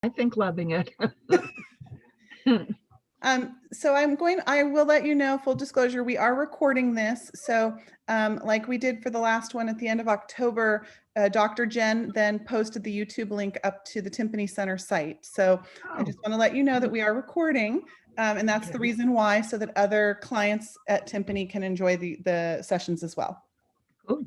I think loving it. So I will let you know, full disclosure, we are recording this. So like we did for the last one at the end of October, Dr. Jen then posted the YouTube link up to the Timpany Center site. So I just want to let you know that we are recording. And that's the reason why, so that other clients at Timpany can enjoy the sessions as well. Cool.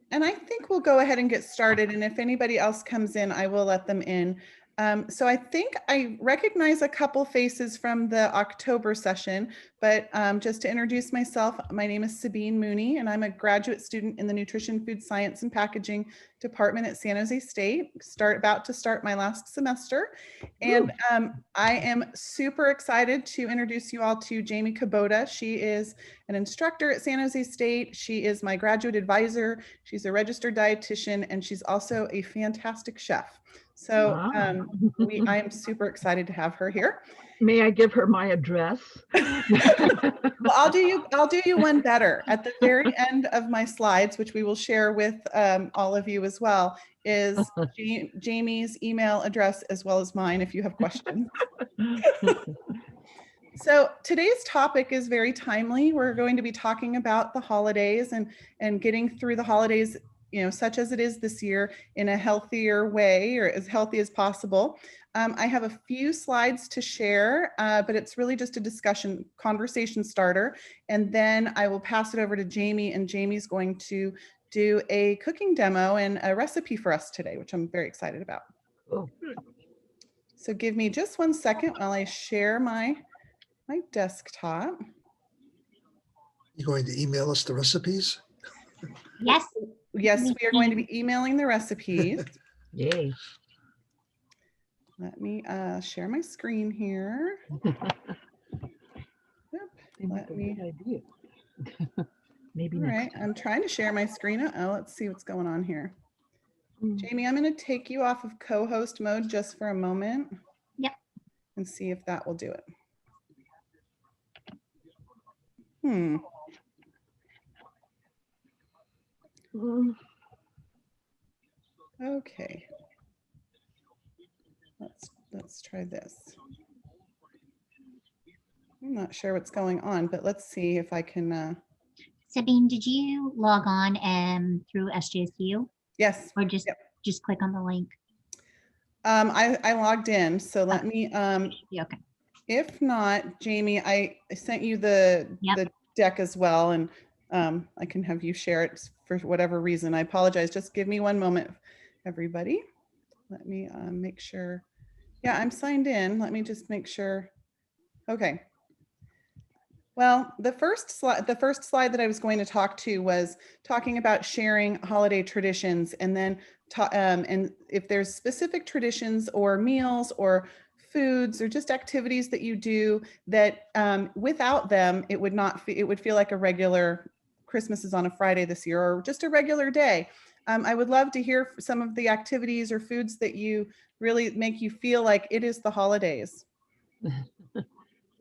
And I think we'll go ahead and get started. And if anybody else comes in, I will let them in. So I think I recognize a couple faces from the October session, but just to introduce myself, my name is Sabine Mooney, and I'm a graduate student in the Nutrition, Food Science, and Packaging Department at San Jose State, about to start my last semester. And I am super excited to introduce you all to Jamie Kubota. She is an instructor at San Jose State. She is my graduate advisor. She's a registered dietitian, and she's also a fantastic chef. So I am super excited to have her here. May I give her my address? Well, I'll do you one better. At the very end of my slides, which we will share with all of you as well, is Jamie's email address as well as mine if you have questions. So today's topic is very timely. We're going to be talking about the holidays and getting through the holidays, you know, such as it is this year, in a healthier way, or as healthy as possible. I have a few slides to share, but it's really just a conversation starter. And then I will pass it over to Jamie, and Jamie's going to do a cooking demo and a recipe for us today, which I'm very excited about. Oh. So give me just 1 second while I share my desktop. You going to email us the recipes? Yes. Yes, we are going to be emailing the recipes. Yay. Let me share my screen here. Let me. Idea. Maybe. All right, I'm trying to share my screen. Oh, let's see what's going on here. Jamie, I'm going to take you off of co-host mode just for a moment. Yep. And see if that will do it. Okay. Let's try this. I'm not sure what's going on, but let's see if I can. Sabine, did you log on through SJSU? Yes. Or just click on the link? I logged in, so let me. Yeah, okay. If not, Jamie, I sent you the deck as well, and I can have you share it for whatever reason. I apologize. Just give me 1 moment, everybody. Let me make sure. Yeah, I'm signed in. Let me just make sure. Okay. Well, the first slide that I was going to talk to was talking about sharing holiday traditions, and then and if there's specific traditions or meals or foods or just activities that you do that without them, it would feel like a regular Christmas is on a Friday this year, or just a regular day. I would love to hear some of the activities or foods that you really make you feel like it is the holidays.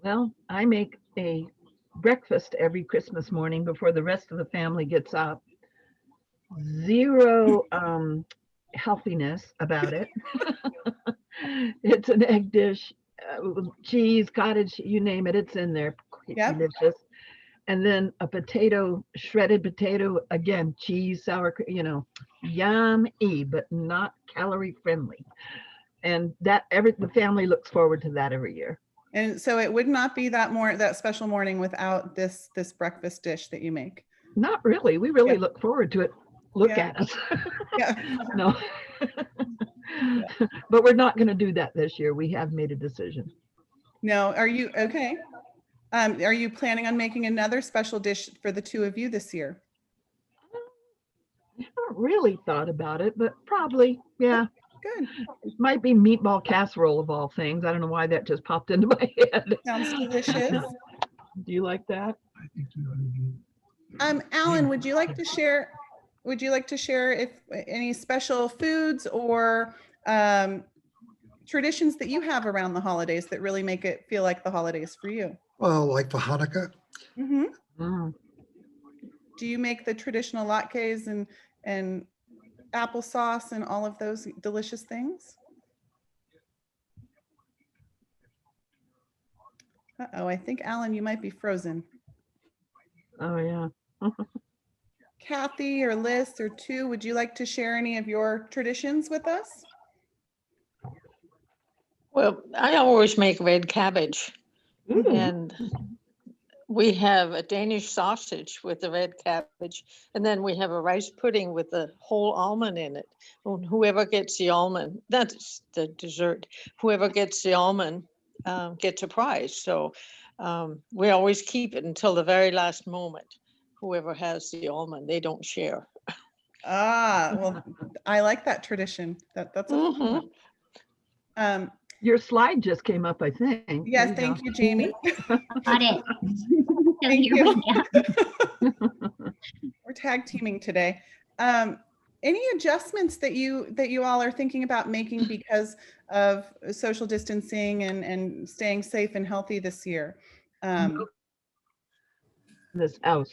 Well, I make a breakfast every Christmas morning before the rest of the family gets up. Zero healthiness about it. It's an egg dish, cheese, cottage, you name it, it's in there. Yep. Delicious. And then a potato, shredded potato, again, cheese, sour cream, you know, yummy, but not calorie friendly. And the family looks forward to that every year. And so it would not be that special morning without this breakfast dish that you make. Not really. We really look forward to it. Look at us. No. But we're not going to do that this year. We have made a decision. No. Are you okay? Are you planning on making another special dish for the two of you this year? I haven't really thought about it, but probably, yeah. Good. It might be meatball casserole of all things. I don't know why that just popped into my head. Sounds delicious. Do you like that? Alan, would you like to share if any special foods or traditions that you have around the holidays that really make it feel like the holidays for you? Well, like for Hanukkah. Mm-hmm. Mm. Do you make the traditional latkes and applesauce and all of those delicious things? Uh-oh, I think Alan, you might be frozen. Oh, yeah. Kathy or Liz or Tu, would you like to share any of your traditions with us? Well, I always make red cabbage, Ooh, and we have a Danish sausage with the red cabbage, and then we have a rice pudding with the whole almond in it. Whoever gets the almond, that's the dessert. Whoever gets the almond gets a prize. So we always keep it until the very last moment. Whoever has the almond, they don't share. Ah, well, I like that tradition. That's a fun one. your slide just came up, I think. Yes, There thank go. you, Jamie. Got it. So Thank here you. we go. We're tag teaming today. Any adjustments that you all are thinking about making because of social distancing and staying safe and healthy this year? This house.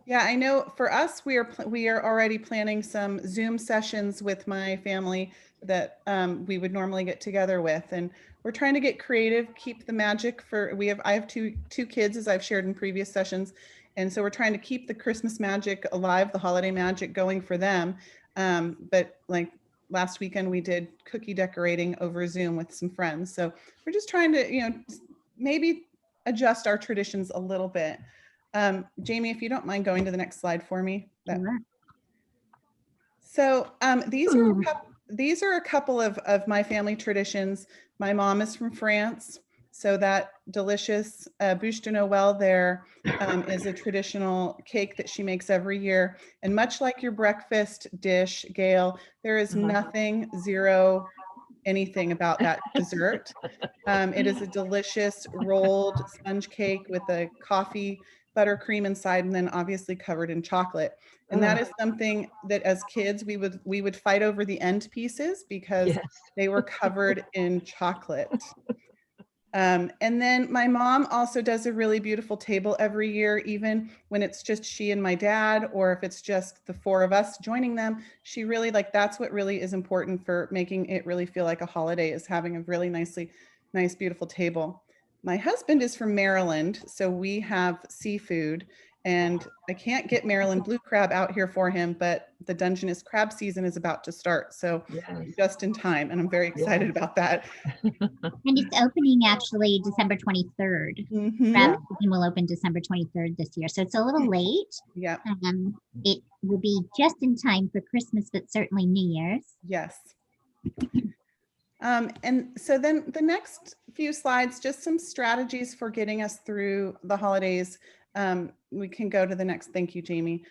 Yeah, I know for us, we are already planning some Zoom sessions with my family that we would normally get together with, and we're trying to get creative, keep the magic for, I have two kids, as I've shared in previous sessions, and so we're trying to keep the Christmas magic alive, the holiday magic going for them. But like last weekend, we did cookie decorating over Zoom with some friends. So we're just trying to, maybe adjust our traditions a little bit. Jamie, if you don't mind going to the next slide for me. Sure. So these are a couple of my family traditions. My mom is from France, so that delicious bûche de Noël there is a traditional cake that she makes every year. And much like your breakfast dish, Gail, there is nothing, zero, anything about that dessert. It is a delicious rolled sponge cake with a coffee buttercream inside, and then obviously covered in chocolate. And that is something that as kids we would fight over the end pieces because Yes. they were covered in chocolate. And then my mom also does a really beautiful table every year, even when it's just she and my dad, or if it's just the four of us joining them. She really, that's what really is important for making it really feel like a holiday, is having a really nice, beautiful table. My husband is from Maryland, so we have seafood, and I can't get Maryland blue crab out here for him, but the Dungeness crab season is about to start, so Yes. just in time, and I'm very excited about that. And it's opening actually December 23rd. Mhm. Crab season will open December 23rd this year, so it's a little late. Yeah. It will be just in time for Christmas, but certainly New Year's. Yes. And so then the next few slides, just some strategies for getting us through the holidays. We can go to the next. Thank you, Jamie.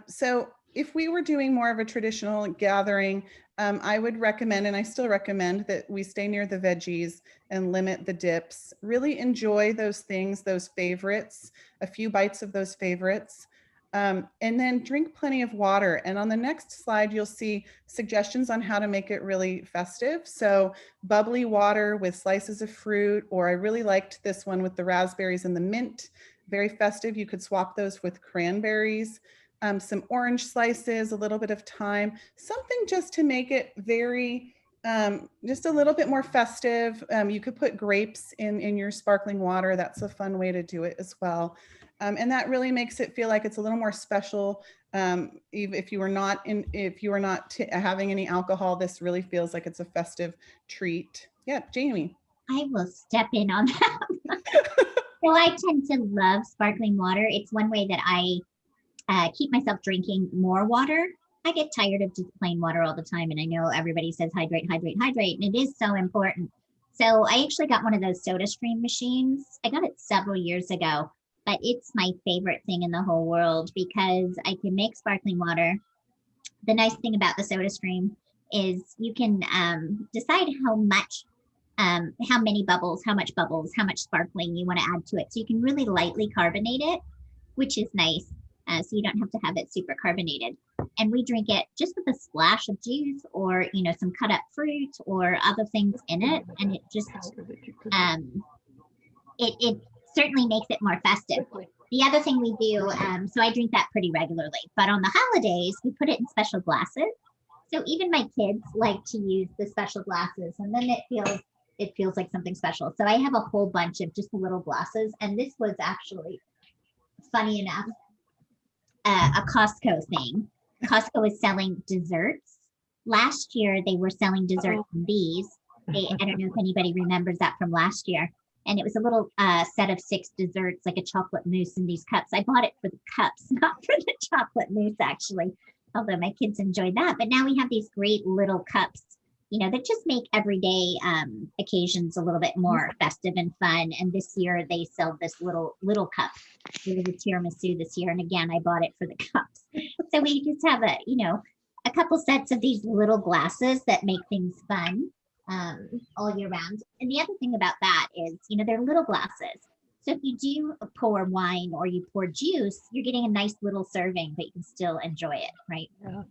So if we were doing more of a traditional gathering, I would recommend, and I still recommend, that we stay near the veggies and limit the dips. Really enjoy those things, those favorites, a few bites of those favorites. And then drink plenty of water. And on the next slide, you'll see suggestions on how to make it really festive. So bubbly water with slices of fruit, or I really liked this one with the raspberries and the mint, very festive. You could swap those with cranberries, some orange slices, a little bit of thyme, something just to make it very, just a little bit more festive. You could put grapes in your sparkling water. That's a fun way to do it as well. And that really makes it feel like it's a little more special. If you are not having any alcohol, this really feels like it's a festive treat. Yeah, Jamie. I will step in on that. So I tend to love sparkling water. It's one way that I keep myself drinking more water. I get tired of just plain water all the time, and I know everybody says hydrate, hydrate, hydrate, and it is so important. So I actually got one of those SodaStream machines. I got it several years ago, but it's my favorite thing in the whole world because I can make sparkling water. The nice thing about the SodaStream is you can decide how many bubbles, how much sparkling you want to add to it. So you can really lightly carbonate it, which is nice. So you don't have to have it super carbonated. And we drink it just with a splash of juice or, some cut up fruit or other things in it. And it just, it certainly makes it more festive. The other thing we do, so I drink that pretty regularly, but on the holidays, we put it in special glasses. So even my kids like to use the special glasses, and then it it feels like something special. So I have a whole bunch of just little glasses, and this was actually, funny enough, a Costco thing. Costco is selling desserts. Last year they were selling desserts in these. I don't know if anybody remembers that from last year. And it was a little set of 6 desserts, like a chocolate mousse in these cups. I bought it for the cups, not for the chocolate mousse, actually, although my kids enjoyed that. But now we have these great little cups, that just make everyday occasions a little bit more festive and fun. And this year they sell this little cup. It was a tiramisu this year. And again, I bought it for the cups. So we just have a couple sets of these little glasses that make things fun all year round. And the other thing about that is, they're little glasses. So if you do pour wine or you pour juice, you're getting a nice little serving, but you can still enjoy it, right? Yeah.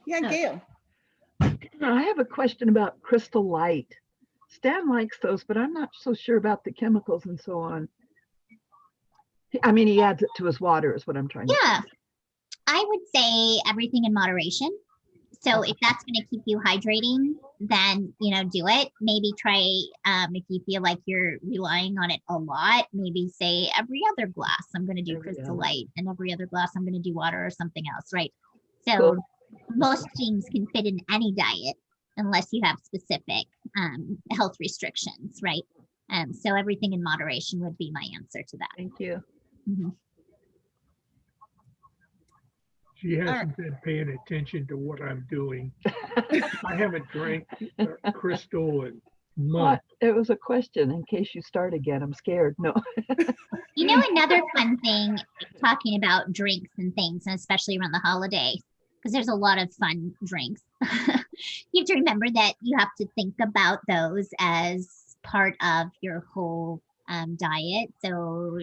Yeah, Gail. I have a question about Crystal Light. Stan likes those, but I'm not so sure about the chemicals and so on. I mean, he adds it to his water is what I'm trying to say. Yeah, I would say everything in moderation. So if that's going to keep you hydrating, then, do it. Maybe try, if you feel like you're relying on it a lot, maybe say every other glass, I'm going to do Crystal Light, and every other glass, I'm going to do water or something else, right? So Cool. Most things can fit in any diet unless you have specific health restrictions, right? So everything in moderation would be my answer to that. Thank you. Mhm. She hasn't been paying attention to what I'm doing. I haven't drank Crystal in months. It was a question in case you start again. I'm scared. No. Another fun thing, talking about drinks and things, and especially around the holidays, because there's a lot of fun drinks. You have to remember that you have to think about those as part of your whole diet. So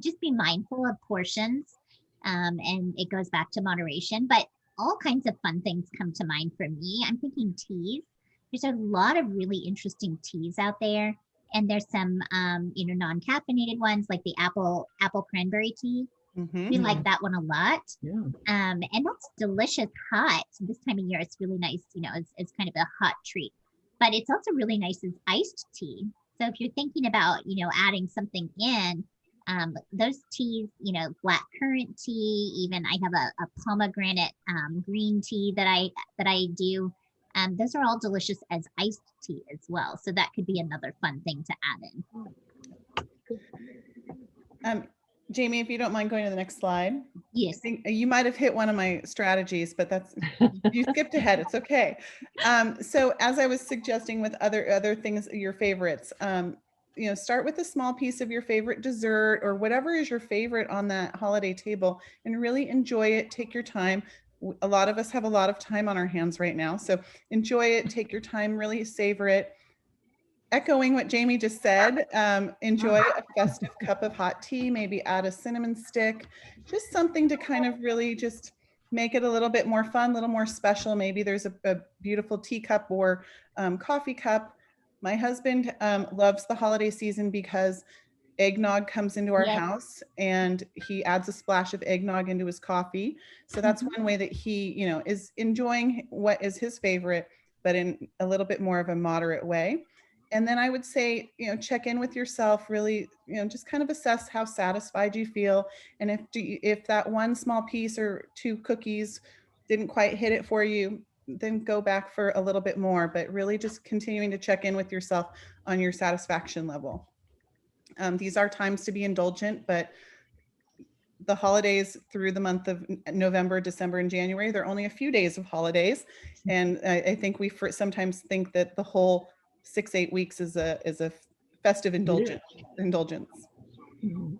just be mindful of portions, and it goes back to moderation. But all kinds of fun things come to mind for me. I'm thinking teas. There's a lot of really interesting teas out there, and there's some non-caffeinated ones like the apple cranberry tea. We like that one a lot. Yeah. And that's delicious hot. This time of year, it's really nice, it's kind of a hot treat. But it's also really nice as iced tea. So if you're thinking about, adding something in, those teas, black currant tea, even I have a pomegranate green tea that I do. Those are all delicious as iced tea as well. So that could be another fun thing to add in. Jamie, if you don't mind going to the next slide. Yes. I think you might have hit one of my strategies, but you skipped ahead. It's okay. So as I was suggesting with other things, your favorites, start with a small piece of your favorite dessert or whatever is your favorite on that holiday table and really enjoy it. Take your time. A lot of us have a lot of time on our hands right now. So enjoy it, take your time, really savor it. Echoing what Jamie just said, enjoy a festive cup of hot tea, maybe add a cinnamon stick, just something to kind of really just make it a little bit more fun, a little more special. Maybe there's a beautiful teacup or coffee cup. My husband loves the holiday season because eggnog comes into our house and he adds a splash of eggnog into his coffee. So that's one way that he, is enjoying what is his favorite, but in a little bit more of a moderate way. And then I would say, check in with yourself, really, just kind of assess how satisfied you feel. And if that one small piece or 2 cookies didn't quite hit it for you, then go back for a little bit more, but really just continuing to check in with yourself on your satisfaction level. These are times to be indulgent, but the holidays through the month of November, December, and January, there are only a few days of holidays. And I think we sometimes think that the whole 6-8 weeks is a festive indulgence. Mhm.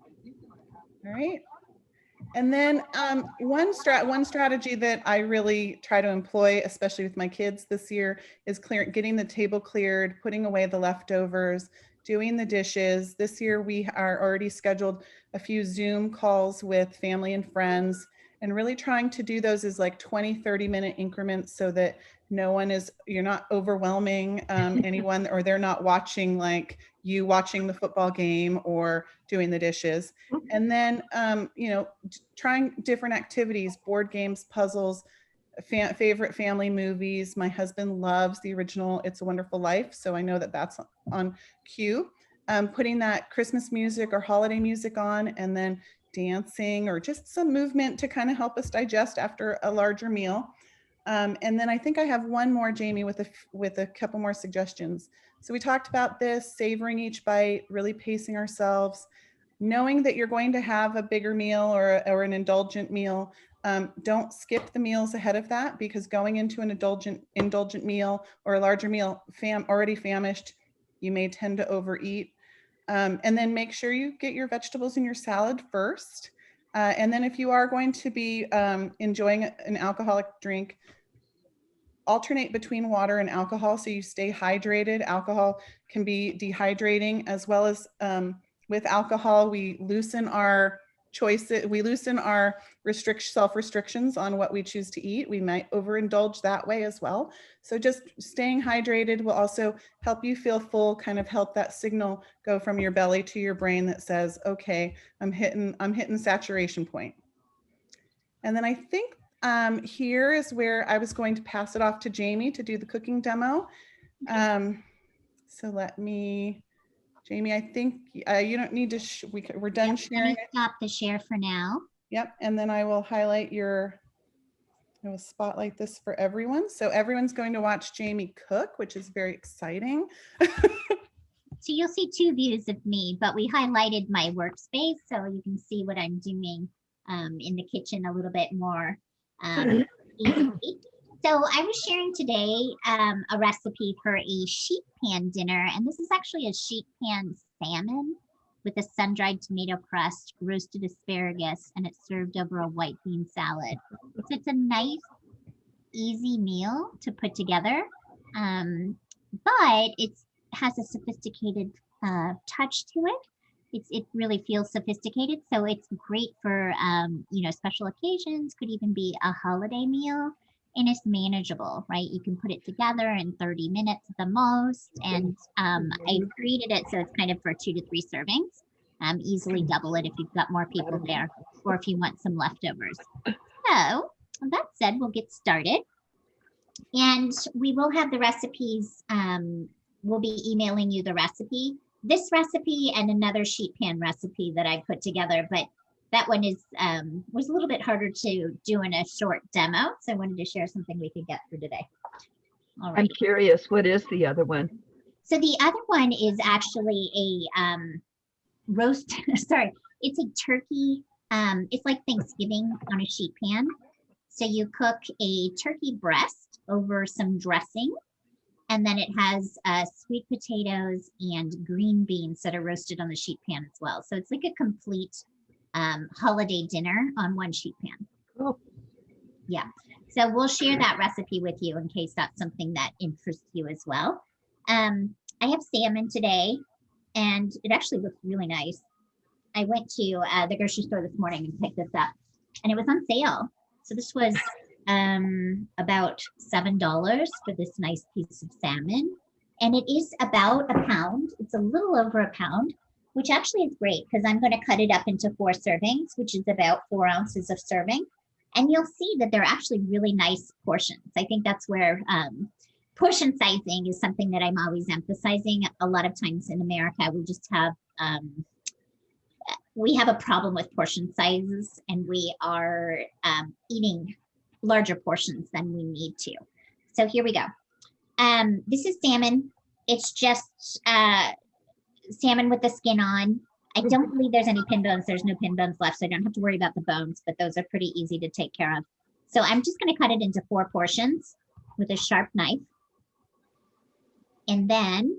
All right. And then one strategy that I really try to employ, especially with my kids this year, is getting the table cleared, putting away the leftovers, doing the dishes. This year we are already scheduled a few Zoom calls with family and friends, and really trying to do those as like 20-30 minute increments so that you're not overwhelming anyone, or they're not watching like you watching the football game or doing the dishes. And then, trying different activities, board games, puzzles, favorite family movies. My husband loves the original It's a Wonderful Life, so I know that that's on cue. Putting that Christmas music or holiday music on, and then dancing or just some movement to kind of help us digest after a larger meal. And then I think I have one more, Jamie, with a couple more suggestions. So we talked about this, savoring each bite, really pacing ourselves, knowing that you're going to have a bigger meal or an indulgent meal. Don't skip the meals ahead of that, because going into an indulgent meal or a larger meal, already famished, you may tend to overeat. And then make sure you get your vegetables and your salad first. And then if you are going to be enjoying an alcoholic drink, alternate between water and alcohol so you stay hydrated. Alcohol can be dehydrating, as well as with alcohol, we loosen our choices, we loosen our self-restrictions on what we choose to eat. We might overindulge that way as well. So just staying hydrated will also help you feel full, kind of help that signal go from your belly to your brain that says, okay, I'm hitting saturation point. And then I think here is where I was going to pass it off to Jamie to do the cooking demo. So let me, Jamie, I think you don't need to, we're done Yep, sharing. let me stop the share for now. Yep, and then I will highlight I will spotlight this for everyone. So everyone's going to watch Jamie cook, which is very exciting. So you'll see two views of me, but we highlighted my workspace so you can see what I'm doing in the kitchen a little bit more easily. So I was sharing today a recipe for a sheet pan dinner, and this is actually a sheet pan salmon with a sun-dried tomato crust, roasted asparagus, and it's served over a white bean salad. So it's a nice, easy meal to put together, but it has a sophisticated touch to it. It really feels sophisticated, so it's great for special occasions. Could even be a holiday meal, and it's manageable, right? You can put it together in 30 minutes at the most, and I created it so it's kind of for 2 to 3 servings. Easily double it if you've got more people there, or if you want some leftovers. So that said, we'll get started, and we will have the recipes. We'll be emailing you the recipe. This recipe and another sheet pan recipe that I put together, but that one was a little bit harder to do in a short demo. So I wanted to share something we could get for today. All right. I'm curious, what is the other one? So the other one is actually a roast, sorry, it's a turkey. It's like Thanksgiving on a sheet pan. So you cook a turkey breast over some dressing, and then it has sweet potatoes and green beans that are roasted on the sheet pan as well. So it's like a complete holiday dinner on one sheet pan. Oh. Yeah. So we'll share that recipe with you in case that's something that interests you as well. I have salmon today, and it actually looks really nice. I went to the grocery store this morning and picked this up, and it was on sale. So this was about $7 for this nice piece of salmon, and it is about a pound. It's a little over a pound, which actually is great because I'm going to cut it up into 4 servings, which is about 4 ounces of serving. And you'll see that they're actually really nice portions. I think that's where portion sizing is something that I'm always emphasizing. A lot of times in America, we have a problem with portion sizes, and we are eating larger portions than we need to. So here we go. This is salmon. It's just salmon with the skin on. I don't believe there's any pin bones. There's no pin bones left, so I don't have to worry about the bones, but those are pretty easy to take care of. So I'm just going to cut it into 4 portions with a sharp knife. And then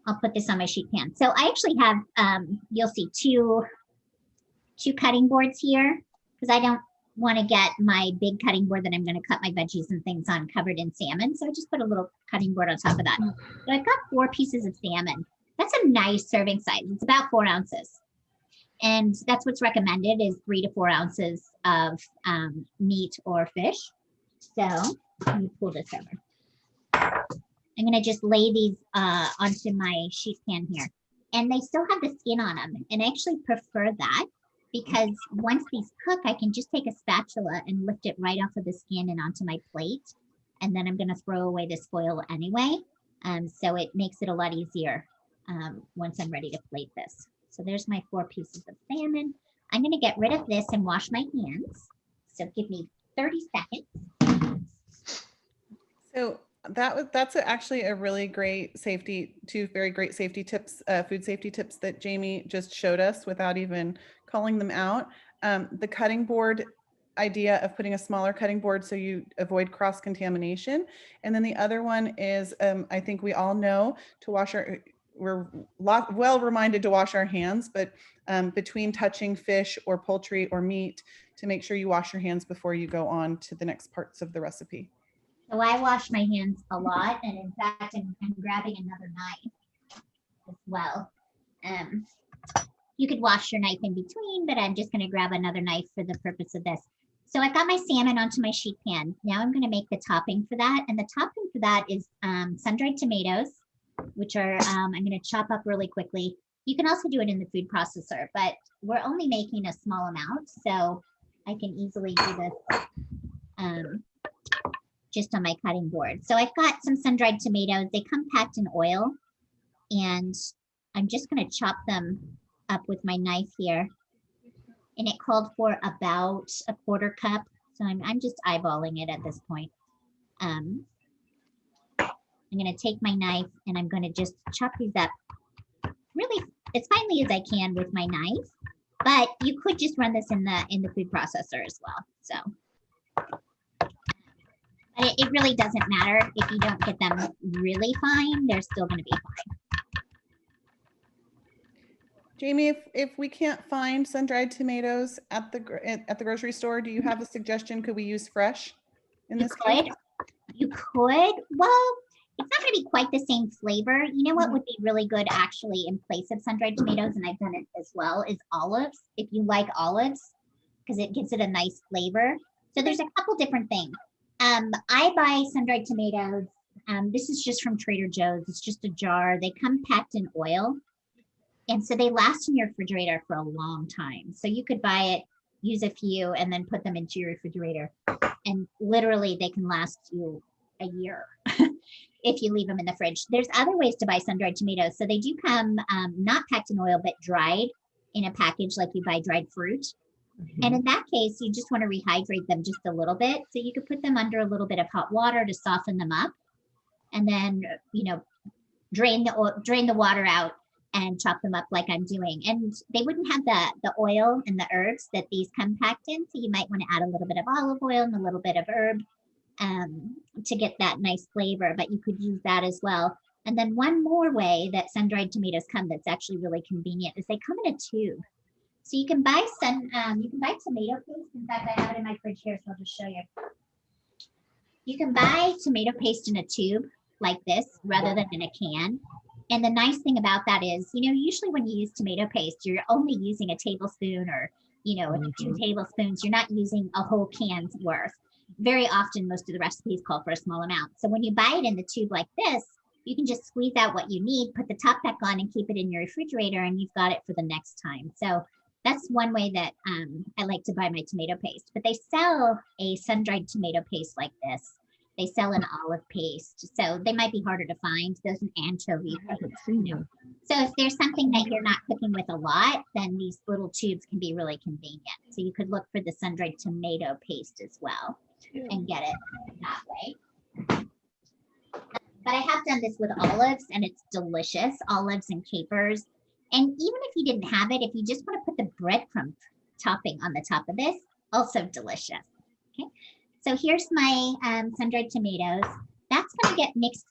I'll put this on my sheet pan. So I actually have, you'll see two cutting boards here, because I don't want to get my big cutting board that I'm going to cut my veggies and things on covered in salmon. So I just put a little cutting board on top of that. So I've got 4 pieces of salmon. That's a nice serving size. It's about 4 ounces. And that's what's recommended is 3 to 4 ounces of meat or fish. So let me pull this over. I'm going to just lay these onto my sheet pan here. And they still have the skin on them. And I actually prefer that because once these cook, I can just take a spatula and lift it right off of the skin and onto my plate. And then I'm going to throw away this foil anyway. So it makes it a lot easier once I'm ready to plate this. So there's my 4 pieces of salmon. I'm going to get rid of this and wash my hands. So give me 30 seconds. So that's actually a really great two very great safety tips, food safety tips that Jamie just showed us without even calling them out. The cutting board idea of putting a smaller cutting board so you avoid cross contamination. And then the other one is, I think we all know to wash we're well reminded to wash our hands, but between touching fish or poultry or meat, to make sure you wash your hands before you go on to the next parts of the recipe. So I wash my hands a lot, and in fact, I'm grabbing another knife as well. You could wash your knife in between, but I'm just going to grab another knife for the purpose of this. So I've got my salmon onto my sheet pan. Now I'm going to make the topping for that, and the topping for that is sun-dried tomatoes, which are I'm going to chop up really quickly. You can also do it in the food processor, but we're only making a small amount, so I can easily do this just on my cutting board. So I've got some sun-dried tomatoes. They come packed in oil, and I'm just going to chop them up with my knife here. And it called for about a 1/4 cup. So I'm just eyeballing it at this point. I'm going to take my knife and I'm going to just chop these up really as finely as I can with my knife. But you could just run this in the food processor as well. So it really doesn't matter if you don't get them really fine. They're still going to be fine. Jamie, if we can't find sun-dried tomatoes at the grocery store, do you have a suggestion? Could we use fresh in this case? You could. Well, it's not going to be quite the same flavor. You know what would be really good actually in place of sun-dried tomatoes, and I've done it as well, is olives. If you like olives, because it gives it a nice flavor. So there's a couple different things. I buy sun-dried tomatoes. This is just from Trader Joe's. It's just a jar. They come packed in oil. And so they last in your refrigerator for a long time. So you could buy it, use a few, and then put them into your refrigerator. And literally they can last you a year if you leave them in the fridge. There's other ways to buy sun-dried tomatoes. So they do come not packed in oil, but dried in a package like you buy dried fruit. And in that case, you just want to rehydrate them just a little bit. So you could put them under a little bit of hot water to soften them up. And then, drain the water out and chop them up like I'm doing. And they wouldn't have the oil and the herbs that these come packed in. So you might want to add a little bit of olive oil and a little bit of herb to get that nice flavor, but you could use that as well. And then one more way that sun-dried tomatoes come that's actually really convenient is they come in a tube. So you can buy tomato paste. In fact, I have it in my fridge here, so I'll just show you. You can buy tomato paste in a tube like this rather than in a can. And the nice thing about that is, usually when you use tomato paste, you're only using a tablespoon or, 2 tablespoons. You're not using a whole can's worth. Very often, most of the recipes call for a small amount. So when you buy it in the tube like this, you can just squeeze out what you need, put the top back on and keep it in your refrigerator, and you've got it for the next time. So that's one way that I like to buy my tomato paste. But they sell a sun-dried tomato paste like this. They sell an olive paste, so they might be harder to find. There's an anchovy paste. So if there's something that you're not cooking with a lot, then these little tubes can be really convenient. So you could look for the sun-dried tomato paste as well and get it that way. But I have done this with olives, and it's delicious, olives and capers. And even if you didn't have it, if you just want to put the breadcrumb topping on the top of this, also delicious. Okay. So here's my sun-dried tomatoes. That's going to get mixed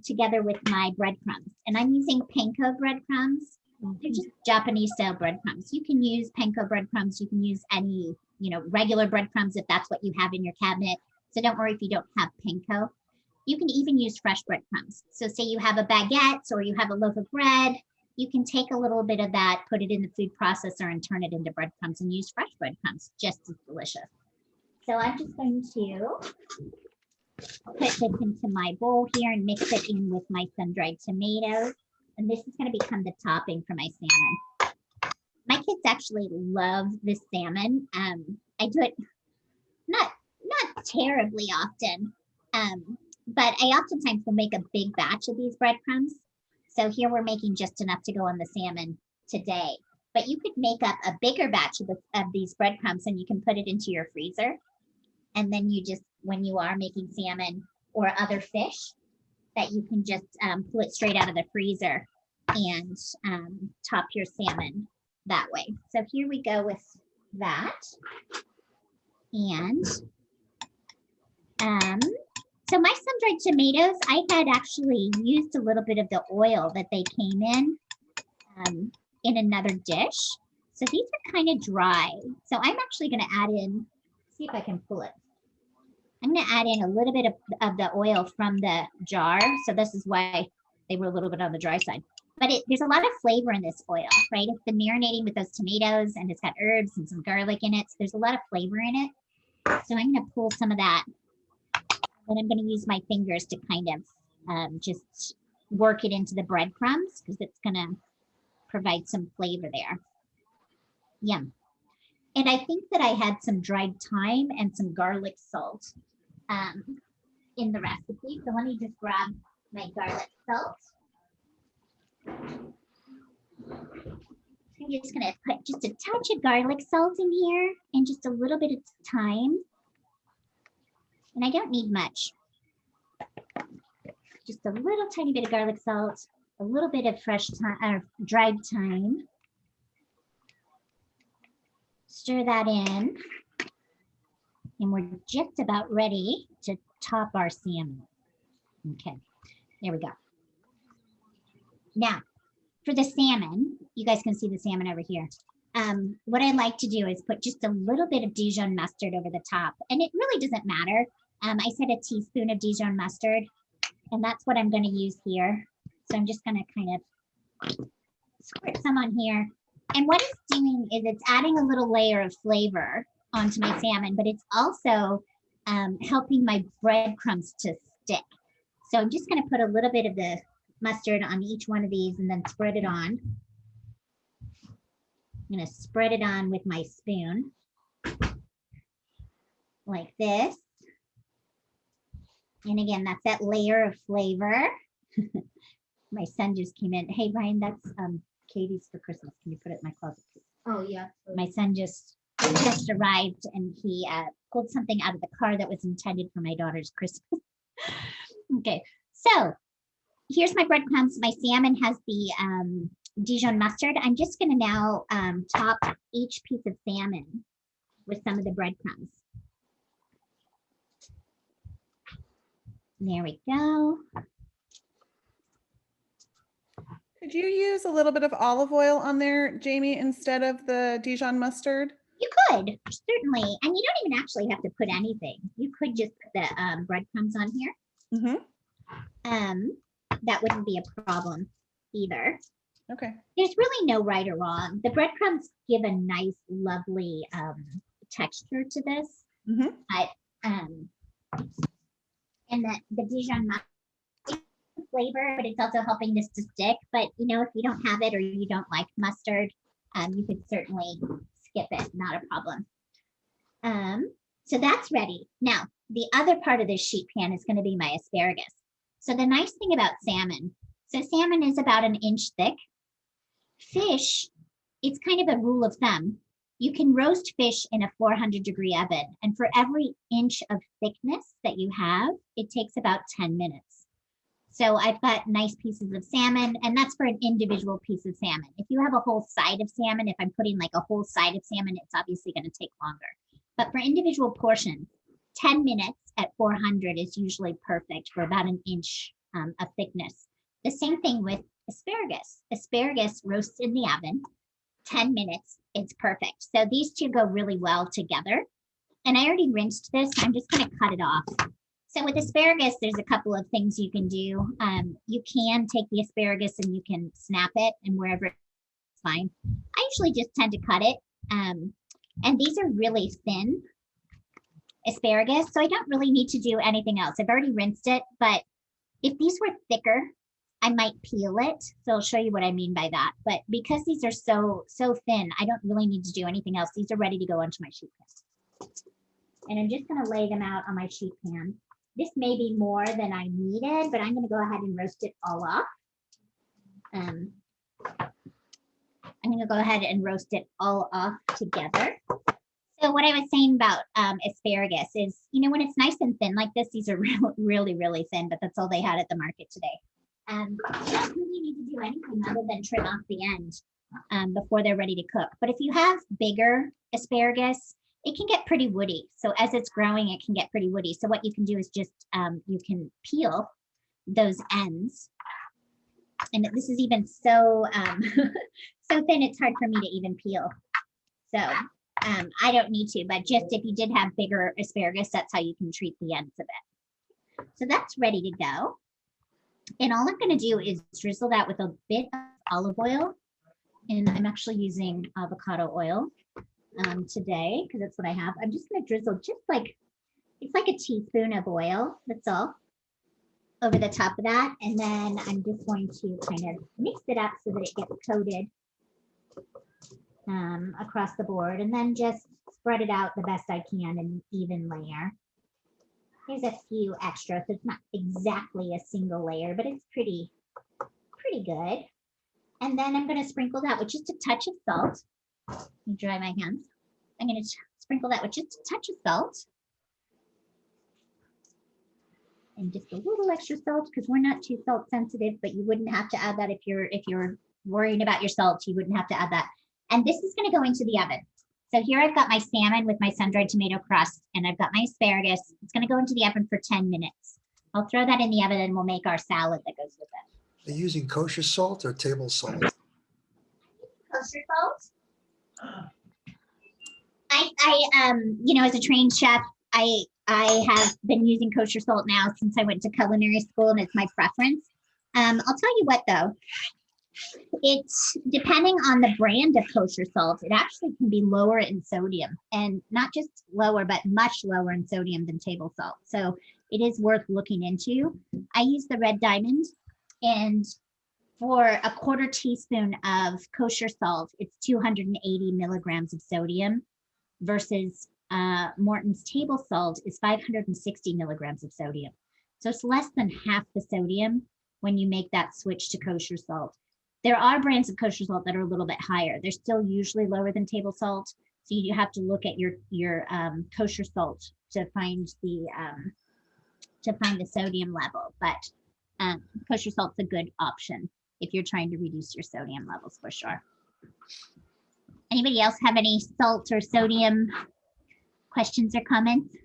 together with my breadcrumbs. And I'm using panko breadcrumbs. They're just Japanese style breadcrumbs. You can use panko breadcrumbs. You can use any, regular breadcrumbs if that's what you have in your cabinet. So don't worry if you don't have panko. You can even use fresh breadcrumbs. So say you have a baguette or you have a loaf of bread, you can take a little bit of that, put it in the food processor and turn it into breadcrumbs and use fresh breadcrumbs. Just as delicious. So I'm just going to put this into my bowl here and mix it in with my sun-dried tomatoes. And this is going to become the topping for my salmon. My kids actually love the salmon. I do it not terribly often, but I oftentimes will make a big batch of these breadcrumbs. So here we're making just enough to go on the salmon today. But you could make up a bigger batch of these breadcrumbs and you can put it into your freezer. And then you just, when you are making salmon or other fish, that you can just pull it straight out of the freezer and top your salmon that way. So here we go with that. And so my sun-dried tomatoes, I had actually used a little bit of the oil that they came in another dish. So these are kind of dry. So I'm actually going to add in, see if I can pull it. I'm going to add in a little bit of the oil from the jar. So this is why they were a little bit on the dry side. But there's a lot of flavor in this oil, right? It's been marinating with those tomatoes and it's got herbs and some garlic in it. So there's a lot of flavor in it. So I'm going to pull some of that. And I'm going to use my fingers to kind of just work it into the breadcrumbs because it's going to provide some flavor there. Yum. And I think that I had some dried thyme and some garlic salt in the recipe. So let me just grab my garlic salt. I'm just going to put just a touch of garlic salt in here and just a little bit of thyme. And I don't need much. Just a little tiny bit of garlic salt, a little bit of fresh thyme, dried thyme. Stir that in. And we're just about ready to top our salmon. Okay, there we go. Now, for the salmon, you guys can see the salmon over here. What I like to do is put just a little bit of Dijon mustard over the top. And it really doesn't matter. I said a teaspoon of Dijon mustard, and that's what I'm going to use here. So I'm just going to kind of squirt some on here. And what it's doing is it's adding a little layer of flavor onto my salmon, but it's also helping my breadcrumbs to stick. So I'm just going to put a little bit of the mustard on each one of these and then spread it on. I'm going to spread it on with my spoon like this. And again, that's that layer of flavor. My son just came in. Hey, Ryan, that's Katie's for Christmas. Can you put it in my closet, please? Oh, yeah. My son just arrived and he pulled something out of the car that was intended for my daughter's Christmas. Okay, so here's my breadcrumbs. My salmon has the Dijon mustard. I'm just going to now top each piece of salmon with some of the breadcrumbs. There we go. Could you use a little bit of olive oil on there, Jamie, instead of the Dijon mustard? You could, certainly. And you don't even actually have to put anything. You could just put the breadcrumbs on here. Mm-hmm. That wouldn't be a problem either. Okay. There's really no right or wrong. The breadcrumbs give a nice, lovely texture to this. Mm-hmm. And the Dijon mustard flavor, but it's also helping this to stick. But you know, if you don't have it or you don't like mustard, you could certainly skip it, not a problem. So that's ready. Now, the other part of this sheet pan is going to be my asparagus. So the nice thing about salmon, so salmon is about 1 inch thick. Fish, it's kind of a rule of thumb. You can roast fish in a 400-degree oven, and for every inch of thickness that you have, it takes about 10 minutes. So I've got nice pieces of salmon, and that's for an individual piece of salmon. If you have a whole side of salmon, if I'm putting like a whole side of salmon, it's obviously going to take longer. But for individual portions, 10 minutes at 400 is usually perfect for about 1 inch of thickness. The same thing with asparagus. Asparagus roasts in the oven, 10 minutes, it's perfect. So these two go really well together. And I already rinsed this. I'm just going to cut it off. So with asparagus, there's a couple of things you can do. You can take the asparagus and you can snap it and wherever it's fine. I usually just tend to cut it. And these are really thin asparagus, so I don't really need to do anything else. I've already rinsed it, but if these were thicker I might peel it. So I'll show you what I mean by that. But because these are so thin, I don't really need to do anything else. These are ready to go onto my sheet pan. And I'm just going to lay them out on my sheet pan. This may be more than I needed, but I'm going to go ahead and roast it all off. I'm going to go ahead and roast it all off together. So what I was saying about asparagus is, you know, when it's nice and thin like this, these are really, really thin, but that's all they had at the market today. You don't really need to do anything other than trim off the end before they're ready to cook. But if you have bigger asparagus, it can get pretty woody. So as it's growing, it can get pretty woody. So what you can do is just, you can peel those ends. And this is even so, so thin, it's hard for me to even peel. So I don't need to, but just if you did have bigger asparagus, that's how you can treat the ends of it. So that's ready to go. And all I'm going to do is drizzle that with a bit of olive oil. And I'm actually using avocado oil today because that's what I have. I'm just going to drizzle just like, it's like a teaspoon of oil. That's all over the top of that. And then I'm just going to kind of mix it up so that it gets coated across the board, and then just spread it out the best I can in an even layer. There's a few extra, so it's not exactly a single layer, but it's pretty good. And then I'm going to sprinkle that with just a touch of salt. Let me dry my hands. I'm going to sprinkle that with just a touch of salt. And just a little extra salt because we're not too salt sensitive, but you wouldn't have to add that if you're worrying about your salt, you wouldn't have to add that. And this is going to go into the oven. So here I've got my salmon with my sun-dried tomato crust, and I've got my asparagus. It's going to go into the oven for 10 minutes. I'll throw that in the oven and we'll make our salad that goes with it. Are you using kosher salt or table salt? Kosher salt. You know, as a trained chef, I have been using kosher salt now since I went to culinary school, and it's my preference. I'll tell you what though, it's depending on the brand of kosher salt, it actually can be lower in sodium, and not just lower, but much lower in sodium than table salt. So it is worth looking into. I use the Red Diamond, and for a quarter teaspoon of kosher salt, it's 280 milligrams of sodium versus Morton's table salt is 560 milligrams of sodium. So it's less than half the sodium when you make that switch to kosher salt. There are brands of kosher salt that are a little bit higher. They're still usually lower than table salt. So you have to look at your kosher salt to find the sodium level. But kosher salt's a good option if you're trying to reduce your sodium levels for sure. Anybody else have any salt or sodium questions or comments?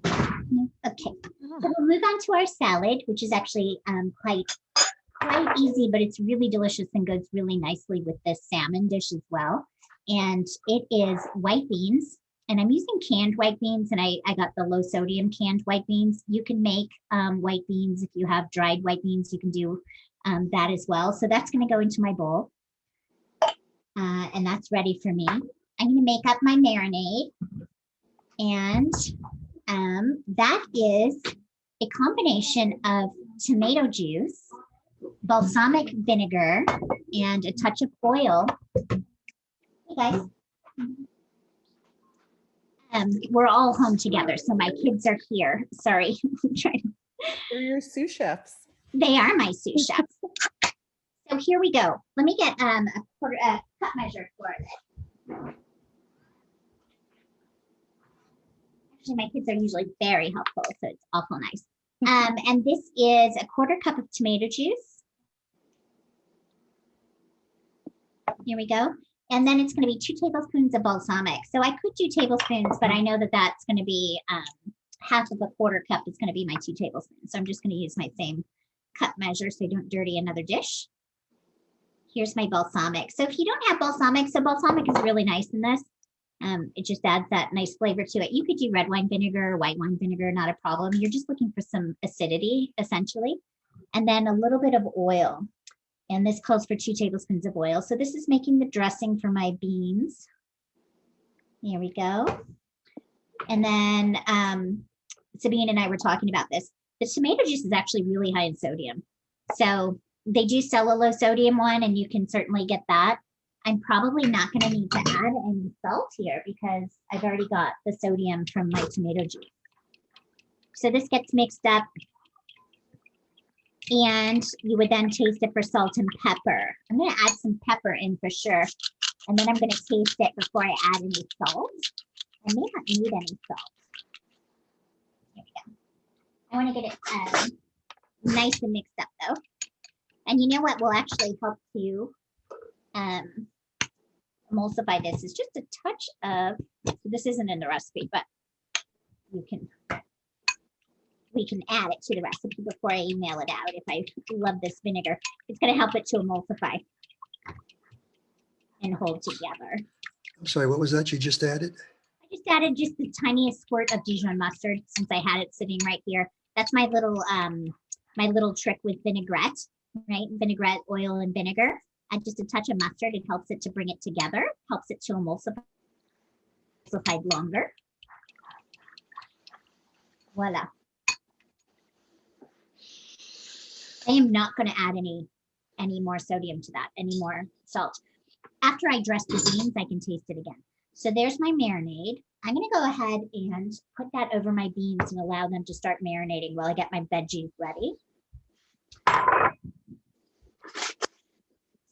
No? Okay, so we'll move on to our salad, which is actually quite easy, but it's really delicious and goes really nicely with this salmon dish as well. And it is white beans, and I'm using canned white beans, and I got the low sodium canned white beans. You can make white beans if you have dried white beans, you can do that as well. So that's going to go into my bowl, and that's ready for me. I'm going to make up my marinade, and that is a combination of tomato juice, balsamic vinegar, and a touch of oil. Hey guys, we're all home together, so my kids are here. Sorry, They're your sous chefs. They are my sous chefs. So here we go. Let me get a cup measure for it. Actually, my kids are usually very helpful, so it's awful nice. And this is a quarter cup of tomato juice. Here we go. And then it's going to be 2 tablespoons of balsamic. So I could do tablespoons, but I know that that's going to be half of a quarter cup is going to be my 2 tablespoons. So I'm just going to use my same cup measure so I don't dirty another dish. Here's my balsamic. So if you don't have balsamic, so balsamic is really nice in this. It just adds that nice flavor to it. You could do red wine vinegar or white wine vinegar, not a problem. You're just looking for some acidity, essentially. And then a little bit of oil. And this calls for 2 tablespoons of oil. So this is making the dressing for my beans. Here we go. And then Sabine and I were talking about this. The tomato juice is actually really high in sodium. So they do sell a low sodium one, and you can certainly get that. I'm probably not going to need to add any salt here because I've already got the sodium from my tomato juice. So this gets mixed up, and you would then taste it for salt and pepper. I'm going to add some pepper in for sure, and then I'm going to taste it before I add any salt. I may not need any salt. Here we go. I want to get it nice and mixed up though. And you know what will actually help to emulsify this is just a touch of, this isn't in the recipe, but we can add it to the recipe before I email it out if I love this vinegar. It's going to help it to emulsify and hold together. I'm sorry, what was that you just added? I just added just the tiniest squirt of Dijon mustard since I had it sitting right here. That's my little trick with vinaigrette, right? Vinaigrette, oil, and vinegar. Add just a touch of mustard. It helps it to bring it together, helps it to emulsify longer. Voila. I am not going to add any more sodium to that, any more salt. After I dress the beans, I can taste it again. So there's my marinade. I'm going to go ahead and put that over my beans and allow them to start marinating while I get my veggies ready.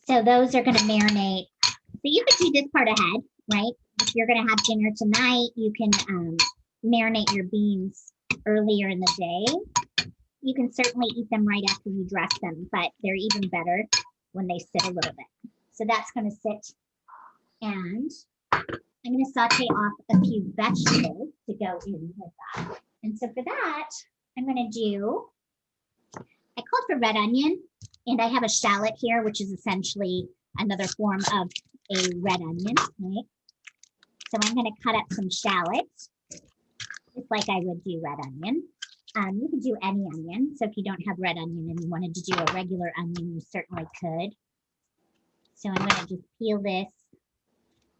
So those are going to marinate. So you could do this part ahead, right? If you're going to have dinner tonight, you can marinate your beans earlier in the day. You can certainly eat them right after you dress them, but they're even better when they sit a little bit. So that's going to sit, and I'm going to saute off a few vegetables to go in with that. And so for that, I'm going to do, I called for red onion, and I have a shallot here, which is essentially another form of a red onion, right? So I'm going to cut up some shallots, just like I would do red onion. You could do any onion. So if you don't have red onion and you wanted to do a regular onion, you certainly could. So I'm going to just peel this,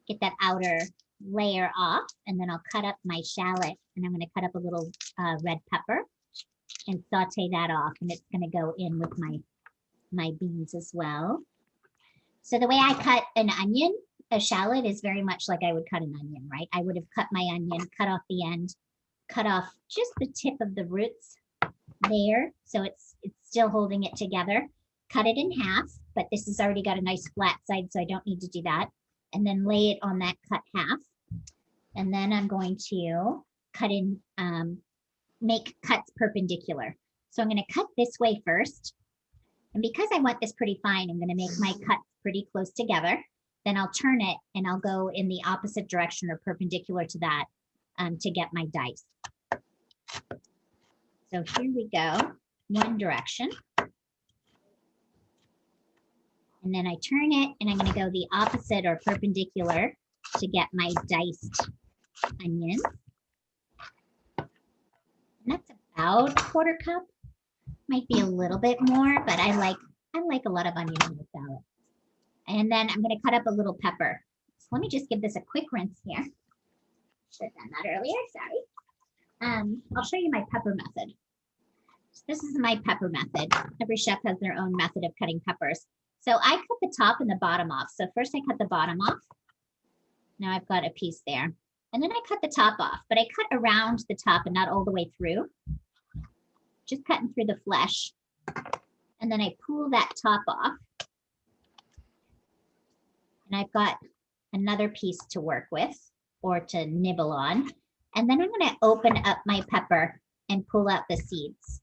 get that outer layer off, and then I'll cut up my shallot, and I'm going to cut up a little red pepper and saute that off, and it's going to go in with my beans as well. So the way I cut an onion, a shallot, is very much like I would cut an onion, right? I would have cut my onion, cut off the end, cut off just the tip of the roots there, so it's still holding it together. Cut it in half, but this has already got a nice flat side, so I don't need to do that. And then lay it on that cut half. And then I'm going to cut in, make cuts perpendicular. So I'm going to cut this way first. And because I want this pretty fine, I'm going to make my cuts pretty close together. Then I'll turn it and I'll go in the opposite direction or perpendicular to that to get my dice. So here we go, one direction. And then I turn it, and I'm going to go the opposite or perpendicular to get my diced onion. And that's about a quarter cup. Might be a little bit more, but I like a lot of onion in the salad. And then I'm going to cut up a little pepper. So let me just give this a quick rinse here. Should have done that earlier, sorry. I'll show you my pepper method. So this is my pepper method. Every chef has their own method of cutting peppers. So I cut the top and the bottom off. So first I cut the bottom off. Now I've got a piece there. And then I cut the top off, but I cut around the top and not all the way through. Just cutting through the flesh. And then I pull that top off. And I've got another piece to work with or to nibble on. And then I'm going to open up my pepper and pull out the seeds.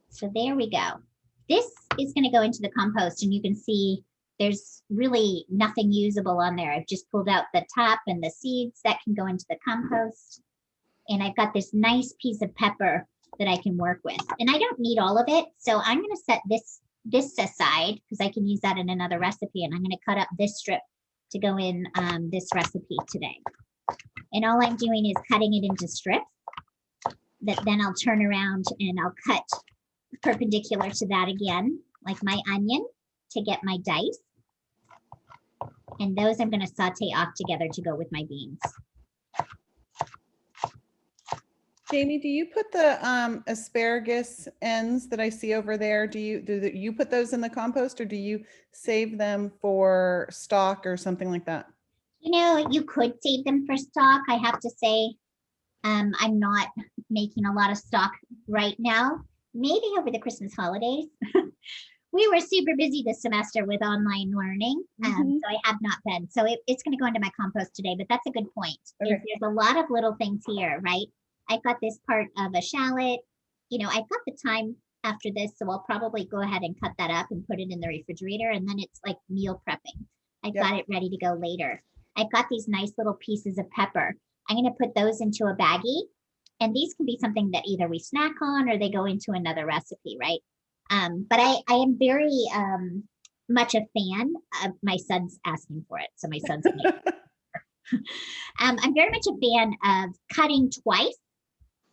So there we go. This is going to go into the compost, and you can see there's really nothing usable on there. I've just pulled out the top and the seeds that can go into the compost. And I've got this nice piece of pepper that I can work with. And I don't need all of it. So I'm going to set this aside because I can use that in another recipe. And I'm going to cut up this strip to go in this recipe today. And all I'm doing is cutting it into strips that then I'll turn around and I'll cut perpendicular to that again, like my onion, to get my dice. And those I'm going to saute off together to go with my beans. Jamie, do you put the asparagus ends that I see over there? Do you put those in the compost, or do you save them for stock or something like that? You know, you could save them for stock. I have to say, I'm not making a lot of stock right now. Maybe over the Christmas holidays. We were super busy this semester with online learning, so I have not been. So it's going to go into my compost today, but that's a good point. Okay. There's a lot of little things here, right? I've got this part of a shallot. You know, I've got the time after this, so I'll probably go ahead and cut that up and put it in the refrigerator, and then it's like meal prepping. I've got it ready to go later. I've got these nice little pieces of pepper. I'm going to put those into a baggie, and these can be something that either we snack on or they go into another recipe, right? But I am very much a fan of my son's asking for it. So my son's I'm very much a fan of cutting twice,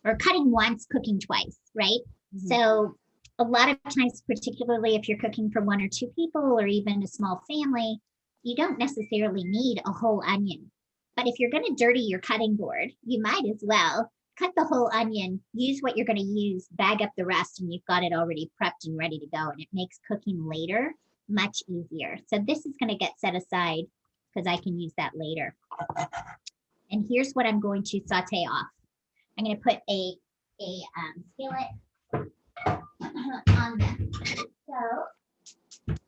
or cutting once, cooking twice, right? So a lot of times, particularly if you're cooking for 1 or 2 people or even a small family, you don't necessarily need a whole onion. But if you're going to dirty your cutting board, you might as well cut the whole onion, use what you're going to use, bag up the rest, and you've got it already prepped and ready to go. And it makes cooking later much easier. So this is going to get set aside because I can use that later. And here's what I'm going to saute off. I'm going to put a skillet on them. So, and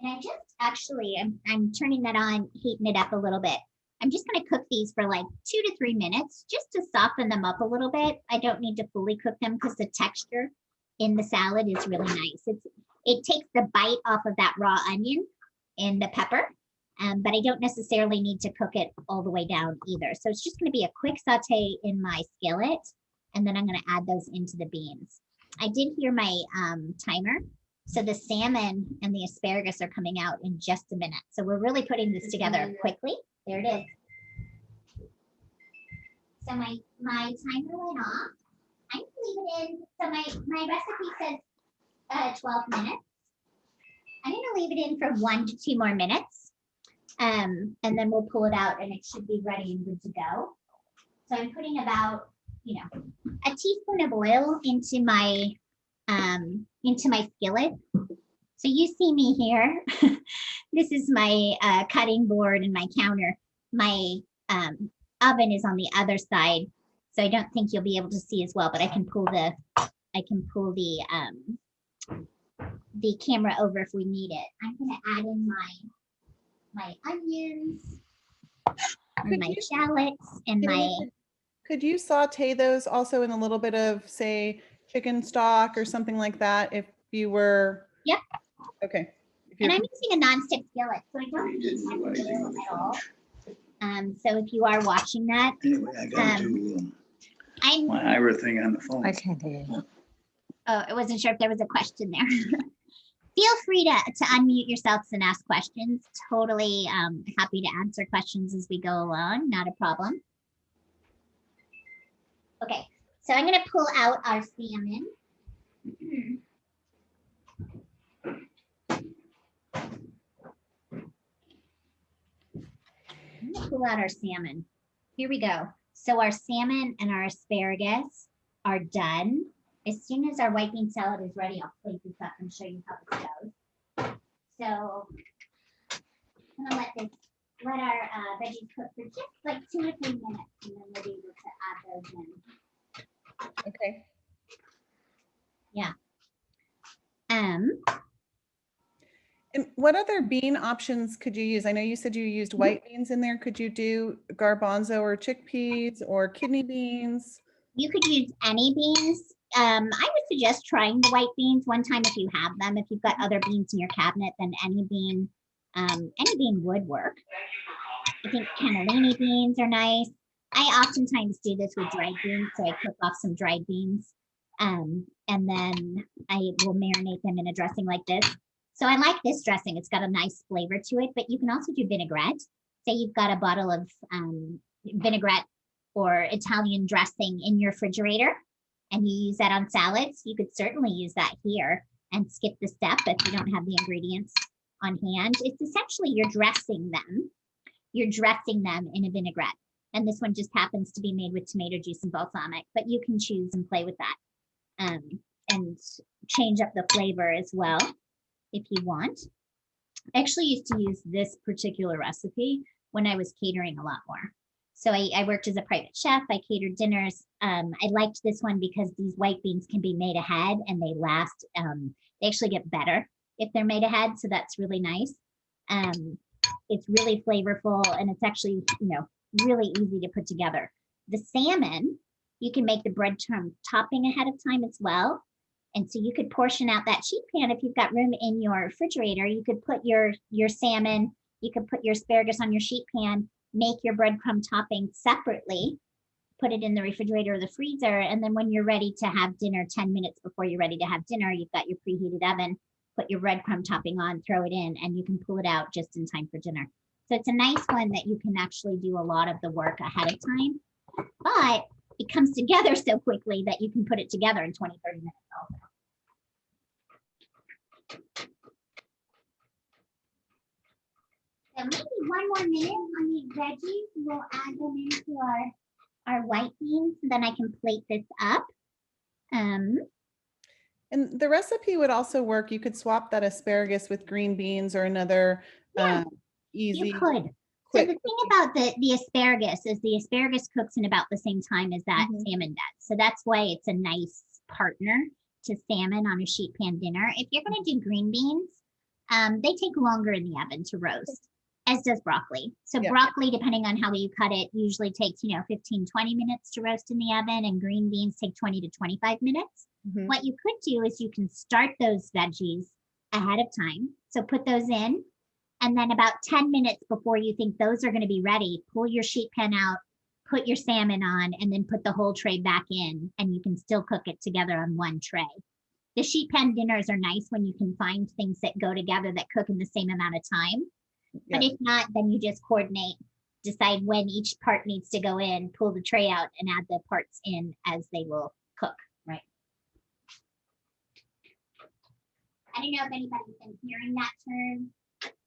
I just actually, I'm turning that on, heating it up a little bit. I'm just going to cook these for like 2 to 3 minutes just to soften them up a little bit. I don't need to fully cook them because the texture in the salad is really nice. It takes the bite off of that raw onion and the pepper, but I don't necessarily need to cook it all the way down either. So it's just going to be a quick saute in my skillet, and then I'm going to add those into the beans. I did hear my timer. So the salmon and the asparagus are coming out in just a minute. So we're really putting this together quickly. There it is. So my timer went off. I'm gonna leave it in. So my recipe says 12 minutes. I'm gonna leave it in for 1 to 2 more minutes. And then we'll pull it out and it should be ready and good to go. So I'm putting about, a teaspoon of oil into my skillet. So you see me here. This is my cutting board and my counter. My oven is on the other side, so I don't think you'll be able to see as well. But I can pull the camera over if we need it. I'm going to add in my onions, and my shallots, and my. Could you saute those also in a little bit of, say, chicken stock or something like that if you were? Yep. Okay. And I'm using a nonstick skillet, so I don't need much oil at all. So if you are watching that, Anyway, I got my Ira thing on the phone. I can't hear you. Oh, I wasn't sure if there was a question there. Feel free to unmute yourselves and ask questions. Totally happy to answer questions as we go along. Not a problem. Okay, so I'm going to pull out our salmon. Pull out our salmon. Here we go. So our salmon and our asparagus are done. As soon as our white bean salad is ready, I'll plate this up and show you how this goes. So I'm gonna let our veggies cook for just like 2 to 3 minutes, and then we'll be able to add those in. Okay. Yeah. And what other bean options could you use? I know you said you used white beans in there. Could you do garbanzo or chickpeas or kidney beans? You could use any beans. I would suggest trying the white beans one time if you have them. If you've got other beans in your cabinet, then any bean would work. I think cannellini beans are nice. I oftentimes do this with dried beans, so I cook off some dried beans, and then I will marinate them in a dressing like this. So I like this dressing. It's got a nice flavor to it, but you can also do vinaigrette. Say you've got a bottle of vinaigrette or Italian dressing in your refrigerator and you use that on salads, you could certainly use that here and skip the step if you don't have the ingredients on hand. It's essentially you're dressing them in a vinaigrette. And this one just happens to be made with tomato juice and balsamic, but you can choose and play with that and change up the flavor as well if you want. I actually used to use this particular recipe when I was catering a lot more. So I worked as a private chef. I catered dinners. I liked this one because these white beans can be made ahead and they last. They actually get better if they're made ahead. So that's really nice. It's really flavorful and it's actually, really easy to put together. The salmon, you can make the breadcrumb topping ahead of time as well. And so you could portion out that sheet pan if you've got room in your refrigerator. You could put your salmon, you could put your asparagus on your sheet pan, make your breadcrumb topping separately, put it in the refrigerator or the freezer. And then when you're ready to have dinner, 10 minutes before you're ready to have dinner, you've got your preheated oven, put your breadcrumb topping on, throw it in, and you can pull it out just in time for dinner. So it's a nice one that you can actually do a lot of the work ahead of time, but it comes together so quickly that you can put it together in 20, 30 minutes also. So maybe one more minute on these veggies. We'll add them into our white beans, and then I can plate this up. And the recipe would also work. You could swap that asparagus with green beans or another easy. You could. So the thing about the asparagus is the asparagus cooks in about the same time as that salmon does. So that's why it's a nice partner to salmon on a sheet pan dinner. If you're going to do green beans, they take longer in the oven to roast, as does broccoli. So broccoli, depending on how you cut it, usually takes, 15, 20 minutes to roast in the oven, and green beans take 20 to 25 minutes. What you could do is you can start those veggies ahead of time. So put those in, and then about 10 minutes before you think those are going to be ready, pull your sheet pan out, put your salmon on, and then put the whole tray back in, and you can still cook it together on one tray. The sheet pan dinners are nice when you can find things that go together that cook in the same amount of time. But if not, then you just coordinate, decide when each part needs to go in, pull the tray out, and add the parts in as they will cook, right? I don't know if anybody's been hearing that term,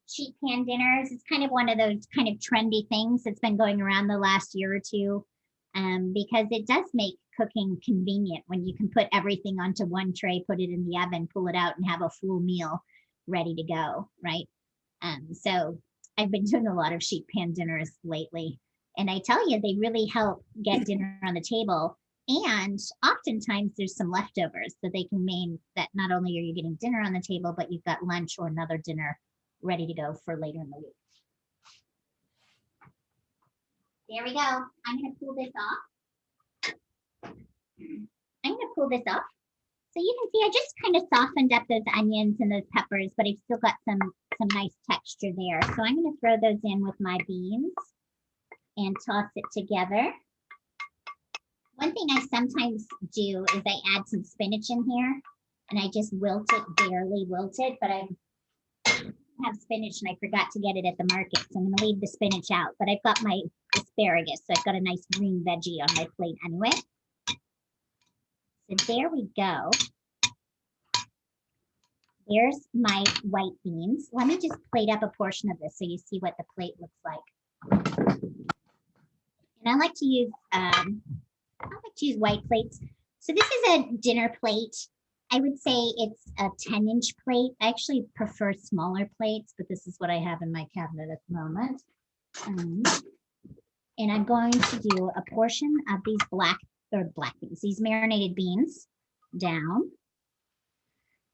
sheet pan dinners. It's kind of one of those kind of trendy things that's been going around the last year or two, because it does make cooking convenient when you can put everything onto one tray, put it in the oven, pull it out, and have a full meal ready to go, right? So I've been doing a lot of sheet pan dinners lately, and I tell you, they really help get dinner on the table. And oftentimes there's some leftovers, so they can mean that not only are you getting dinner on the table, but you've got lunch or another dinner ready to go for later in the week. There we go. I'm going to pull this off. So you can see I just kind of softened up those onions and those peppers, but I've still got some nice texture there. So I'm going to throw those in with my beans and toss it together. One thing I sometimes do is I add some spinach in here, and I just wilt it, barely wilt it, but I have spinach and I forgot to get it at the market, so I'm going to leave the spinach out. But I've got my asparagus, so I've got a nice green veggie on my plate anyway. So there we go. There's my white beans. Let me just plate up a portion of this so you see what the plate looks like. And I like to use white plates. So this is a dinner plate. I would say it's a 10-inch plate. I actually prefer smaller plates, but this is what I have in my cabinet at the moment. And I'm going to do a portion of these black beans, these marinated beans down.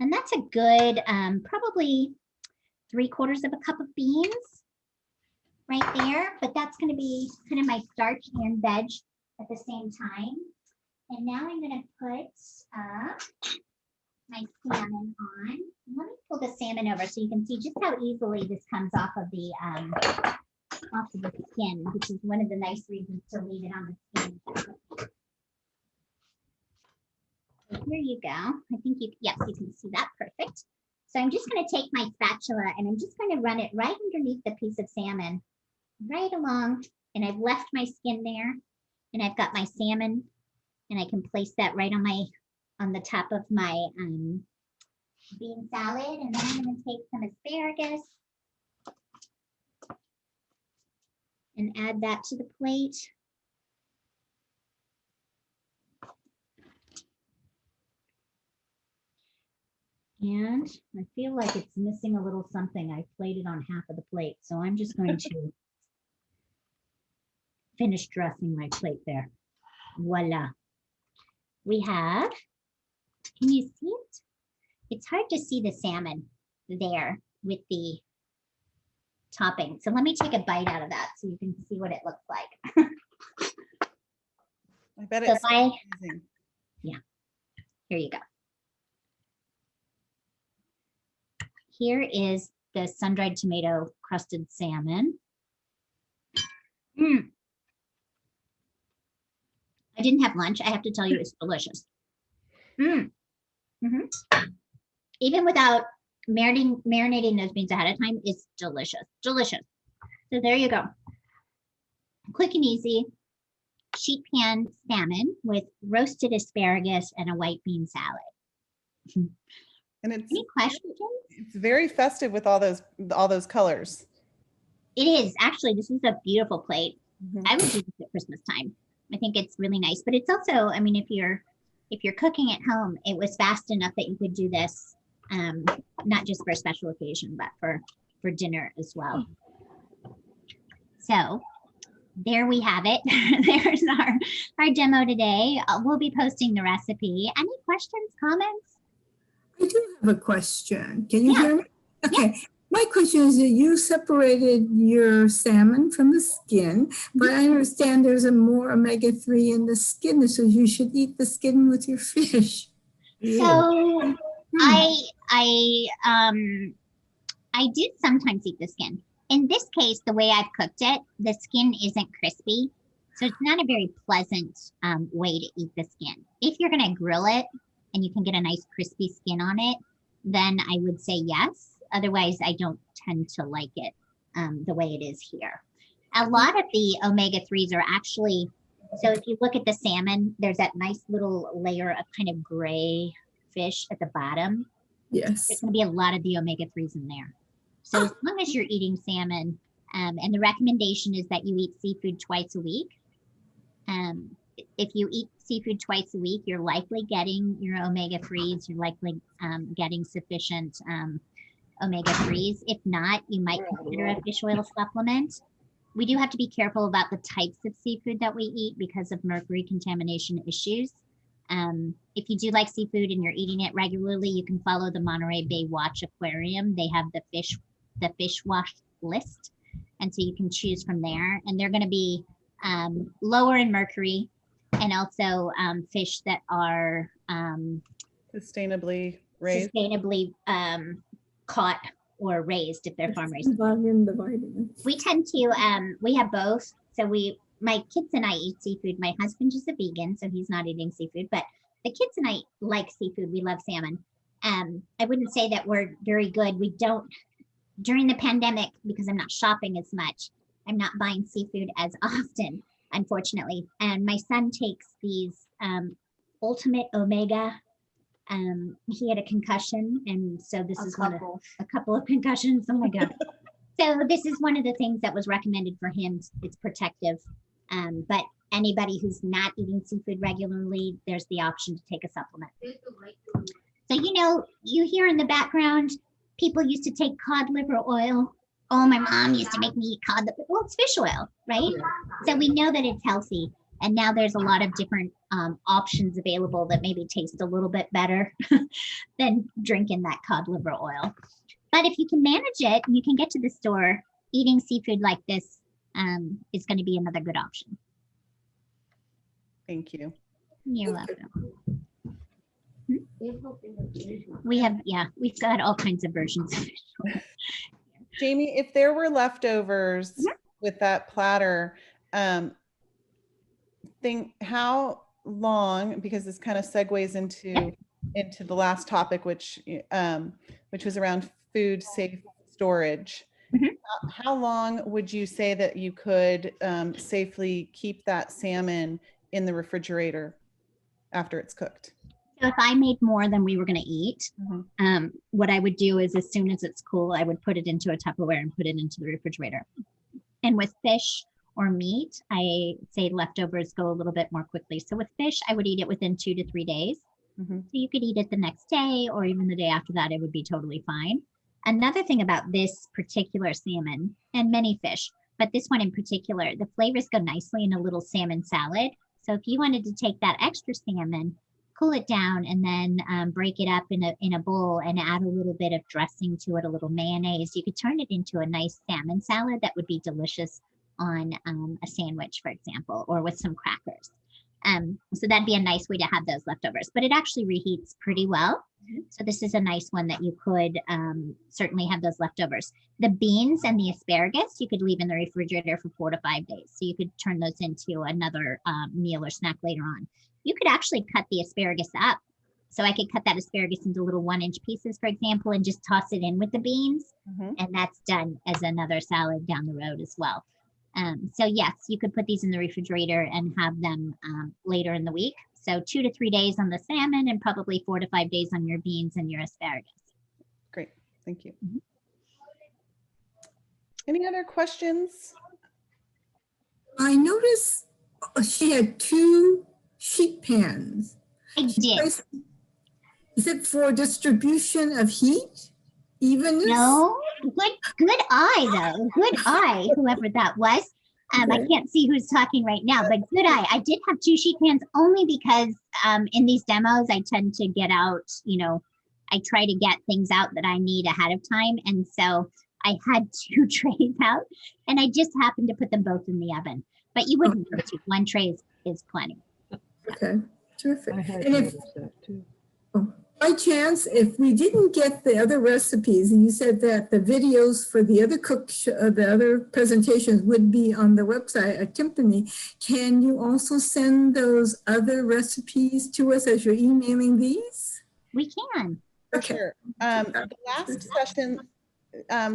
And that's a good, probably 3/4 of a cup of beans right there. But that's going to be kind of my starch and veg at the same time. And now I'm going to put my salmon on. Let me pull the salmon over so you can see just how easily this comes off of the skin, which is one of the nice reasons to leave it on the skin. So here you go. I think you can see that perfect. So I'm just going to take my spatula and I'm just going to run it right underneath the piece of salmon, right along. And I've left my skin there, and I've got my salmon, and I can place that right on the top of my bean salad. And then I'm going to take some asparagus and add that to the plate. And I feel like it's missing a little something. I plated on half of the plate, so I'm just going to finish dressing my plate there. Voila. We have, can you see it? It's hard to see the salmon there with the topping. So let me take a bite out of that so you can see what it looks like. I bet So it's amazing. yeah, here you go. Here is the sun-dried tomato crusted salmon. I didn't have lunch. I have to tell you, it's delicious. Even without marinating those beans ahead of time, it's delicious. Delicious. So there you go. Quick and easy sheet pan salmon with roasted asparagus and a white bean salad. And it's Any questions? it's very festive with all those colors. It is. Actually, this is a beautiful plate. I would do this at Christmas time. I think it's really nice, but it's also, I mean, if you're cooking at home, it was fast enough that you could do this, not just for a special occasion, but for dinner as well. So there we have it. There's our demo today. We'll be posting the recipe. Any questions, comments? I do have a question. Can you hear me? Okay. Yeah. My question is that you separated your salmon from the skin, but I understand there's a more omega-3 in the skin, so you should eat the skin with your fish. So I did sometimes eat the skin. In this case, the way I've cooked it, the skin isn't crispy. So it's not a very pleasant way to eat the skin. If you're gonna grill it and you can get a nice crispy skin on it, then I would say yes. Otherwise, I don't tend to like it the way it is here. A lot of the omega-3s are actually, so if you look at the salmon, there's that nice little layer of kind of gray fish at the bottom. Yes. There's going to be a lot of the omega-3s in there. So as long as you're eating salmon, and the recommendation is that you eat seafood twice a week. If you eat seafood twice a week, you're likely getting your omega-3s. You're likely getting sufficient omega-3s. If not, you might consider a fish oil supplement. We do have to be careful about the types of seafood that we eat because of mercury contamination issues. If you do like seafood and you're eating it regularly, you can follow the Monterey Bay Watch Aquarium. They have the fish wash list, and so you can choose from there. And they're going to be lower in mercury, and also fish that are Sustainably raised. Caught or raised if they're farm raised. The vitamins. We tend to, we have both. So my kids and I eat seafood. My husband is a vegan, so he's not eating seafood, but the kids and I like seafood. We love salmon. I wouldn't say that we're very good. We don't, during the pandemic, because I'm not shopping as much, I'm not buying seafood as often, unfortunately. And my son takes these Ultimate Omega. He had a concussion, and so this is a couple of concussions. Oh my God. So this is one of the things that was recommended for him. It's protective. But anybody who's not eating seafood regularly, there's the option to take a supplement. So, you hear in the background, people used to take cod liver oil. Oh, my mom used to make me eat cod liver. Well, it's fish oil, right? So we know that it's healthy. And now there's a lot of different options available that maybe taste a little bit better than drinking that cod liver oil. But if you can manage it and you can get to the store, eating seafood like this is going to be another good option. Thank you. You're welcome. We've got all kinds of versions. Jamie, if there were leftovers with that platter, how long, because this kind of segues into the last topic, which was around food safe storage. How long would you say that you could safely keep that salmon in the refrigerator after it's cooked? So if I made more than we were going to eat, what I would do is as soon as it's cool, I would put it into a Tupperware and put it into the refrigerator. And with fish or meat, I say leftovers go a little bit more quickly. So with fish, I would eat it within 2 to 3 days. Mhm. So you could eat it the next day or even the day after that, it would be totally fine. Another thing about this particular salmon and many fish, but this one in particular, the flavors go nicely in a little salmon salad. So if you wanted to take that extra salmon, cool it down, and then break it up in a bowl and add a little bit of dressing to it, a little mayonnaise, you could turn it into a nice salmon salad that would be delicious on a sandwich, for example, or with some crackers. So that'd be a nice way to have those leftovers, but it actually reheats pretty well. So this is a nice one that you could certainly have those leftovers. The beans and the asparagus, you could leave in the refrigerator for 4 to 5 days. So you could turn those into another meal or snack later on. You could actually cut the asparagus up. So I could cut that asparagus into little 1-inch pieces, for example, and just toss it in with the beans. And that's done as another salad down the road as well. So yes, you could put these in the refrigerator and have them later in the week. So 2 to 3 days on the salmon and probably 4 to 5 days on your beans and your asparagus. Great, thank you. Any other questions? I noticed she had 2 sheet pans. I did. Is it for distribution of heat? Evenness? No, good eye though. Good eye, whoever that was. I can't see who's talking right now, but good eye. I did have 2 sheet pans only because in these demos, I tend to get out, I try to get things out that I need ahead of time. And so I had 2 trays out and I just happened to put them both in the oven. But you wouldn't need to. 1 tray is plenty. Okay, terrific. I had And if, noticed that too. by chance, if we didn't get the other recipes, and you said that the videos for the other the other presentations would be on the website at Timpany, can you also send those other recipes to us as you're emailing these? We can. For Okay. sure. The last session,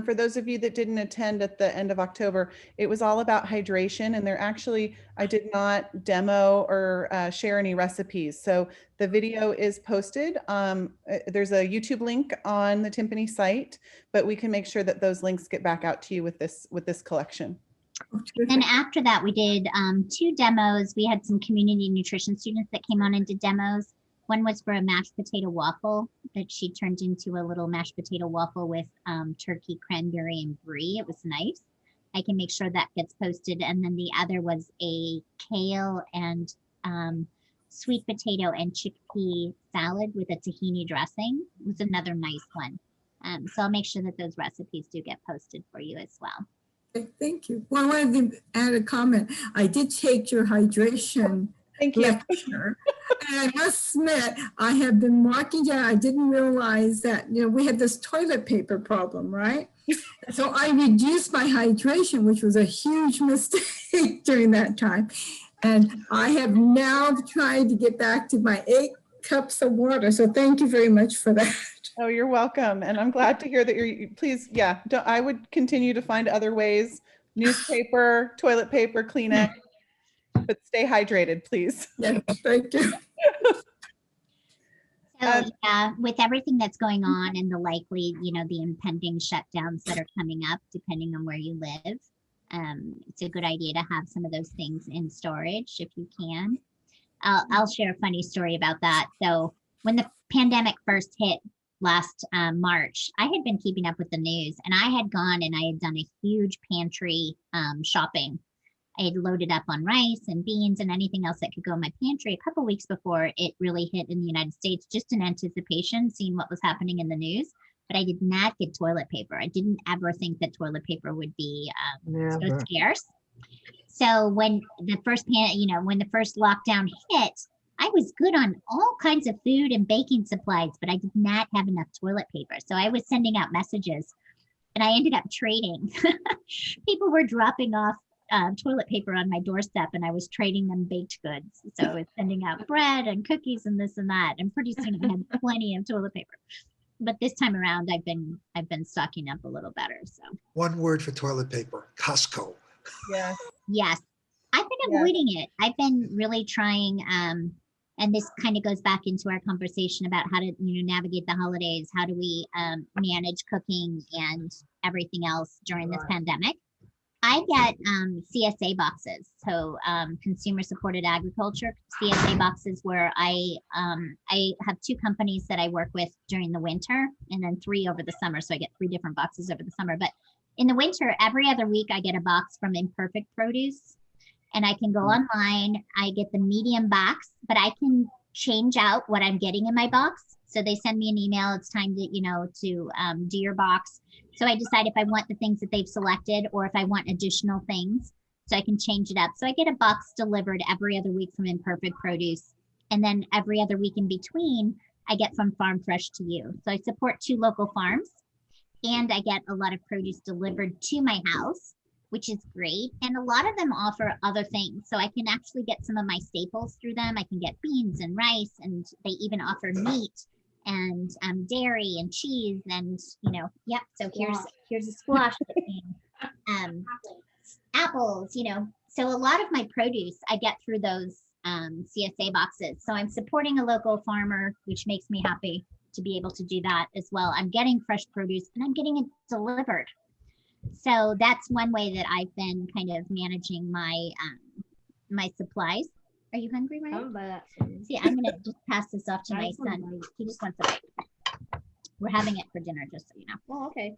for those of you that didn't attend at the end of October, it was all about hydration, and I did not demo or share any recipes. So the video is posted. There's a YouTube link on the Timpany site, but we can make sure that those links get back out to you with this collection. And after that, we did 2 demos. We had some community nutrition students that came on and did demos. One was for a mashed potato waffle that she turned into a little mashed potato waffle with turkey, cranberry, and brie. It was nice. I can make sure that gets posted. And then the other was a kale and sweet potato and chickpea salad with a tahini dressing. It was another nice one. So I'll make sure that those recipes do get posted for you as well. Okay, thank you. Well, I wanted to add a comment. I did take your hydration Thank you. lecture. And I must admit, I have been marking down, I didn't realize that, we had this toilet paper problem, right? So I reduced my hydration, which was a huge mistake during that time. And I have now tried to get back to my 8 cups of water. So thank you very much for that. Oh, you're welcome. And I'm glad to hear that please, I would continue to find other ways, newspaper, toilet paper, Kleenex, but stay hydrated, please. Yes, thank you. So yeah, with everything that's going on and the likely, the impending shutdowns that are coming up, depending on where you live, it's a good idea to have some of those things in storage if you can. I'll share a funny story about that. So when the pandemic first hit last March, I had been keeping up with the news, and I had gone and I had done a huge pantry shopping. I had loaded up on rice and beans and anything else that could go in my pantry a couple weeks before it really hit in the United States, just in anticipation, seeing what was happening in the news. But I did not get toilet paper. I didn't ever think that toilet paper would be so scarce. So when the first when the first lockdown hit, I was good on all kinds of food and baking supplies, but I did not have enough toilet paper. So I was sending out messages, and I ended up trading. People were dropping off toilet paper on my doorstep, and I was trading them baked goods. So I was sending out bread and cookies and this and that, and pretty soon I had plenty of toilet paper. But this time around, I've been stocking up a little better. So One word for toilet paper: Costco. Yes, I've been avoiding it. I've been really trying, and this kind of goes back into our conversation about how to navigate the holidays. How do we manage cooking and everything else during this pandemic? I get CSA boxes, so consumer supported agriculture CSA boxes, where I have 2 companies that I work with during the winter, and then 3 over the summer. So I get 3 different boxes over the summer. But in the winter, every other week, I get a box from Imperfect Produce, and I can go online. I get the medium box, but I can change out what I'm getting in my box. So they send me an email. It's time to do your box. So I decide if I want the things that they've selected or if I want additional things, so I can change it up. So I get a box delivered every other week from Imperfect Produce. And then every other week in between, I get from Farm Fresh to You. So I support 2 local farms, and I get a lot of produce delivered to my house, which is great. And a lot of them offer other things. So I can actually get some of my staples through them. I can get beans and rice, and they even offer meat and dairy and cheese, and yep. So here's a squash thing, apples, So a lot of my produce I get through those CSA boxes. So I'm supporting a local farmer, which makes me happy to be able to do that as well. I'm getting fresh produce and I'm getting it delivered. So that's one way that I've been kind of managing my my supplies. Are you hungry, Ryan? See, I'm gonna just pass this off to my son. He just wants a bite. We're having it for dinner, just so you know. Oh, okay.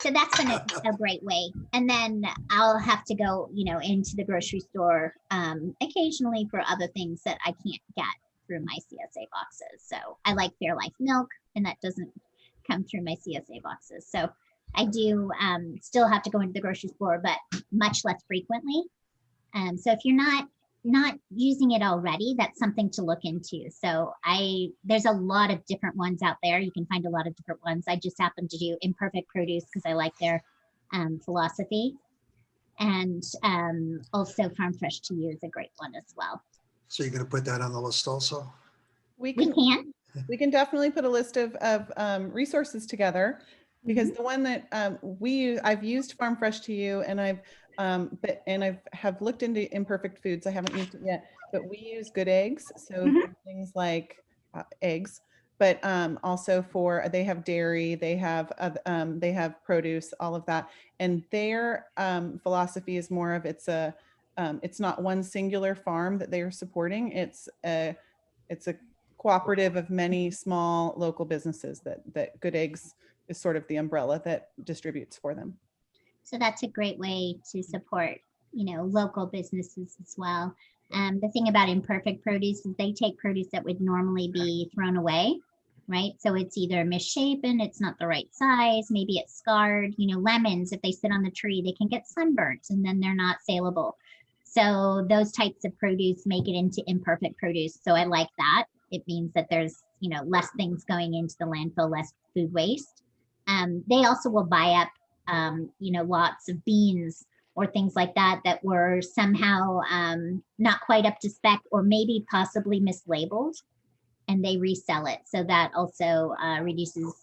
So that's been a great way. And then I'll have to go, into the grocery store occasionally for other things that I can't get through my CSA boxes. So I like Fairlife milk, and that doesn't come through my CSA boxes. So I do still have to go into the grocery store, but much less frequently. So if you're not using it already, that's something to look into. So there's a lot of different ones out there. You can find a lot of different ones. I just happen to do Imperfect Produce because I like their philosophy. And also Farm Fresh to You is a great one as well. So you're going to put that on the list also? We We can. can definitely put a list of resources together, because the one that I've used Farm Fresh to You, and I've have looked into Imperfect Foods. I haven't used it yet, but we use Good Eggs. So for things like eggs, but also they have dairy, they have produce, all of that. And their philosophy is more of it's not one singular farm that they are supporting. It's a cooperative of many small local businesses that Good Eggs is sort of the umbrella that distributes for them. So that's a great way to support, local businesses as well. The thing about Imperfect Produce is they take produce that would normally be thrown away, right? So it's either misshapen, it's not the right size, maybe it's scarred. Lemons, if they sit on the tree, they can get sunburnt and then they're not saleable. So those types of produce make it into Imperfect Produce. So I like that. It means that there's, less things going into the landfill, less food waste. They also will buy up lots of beans or things like that were somehow not quite up to spec, or maybe possibly mislabeled, and they resell it. So that also reduces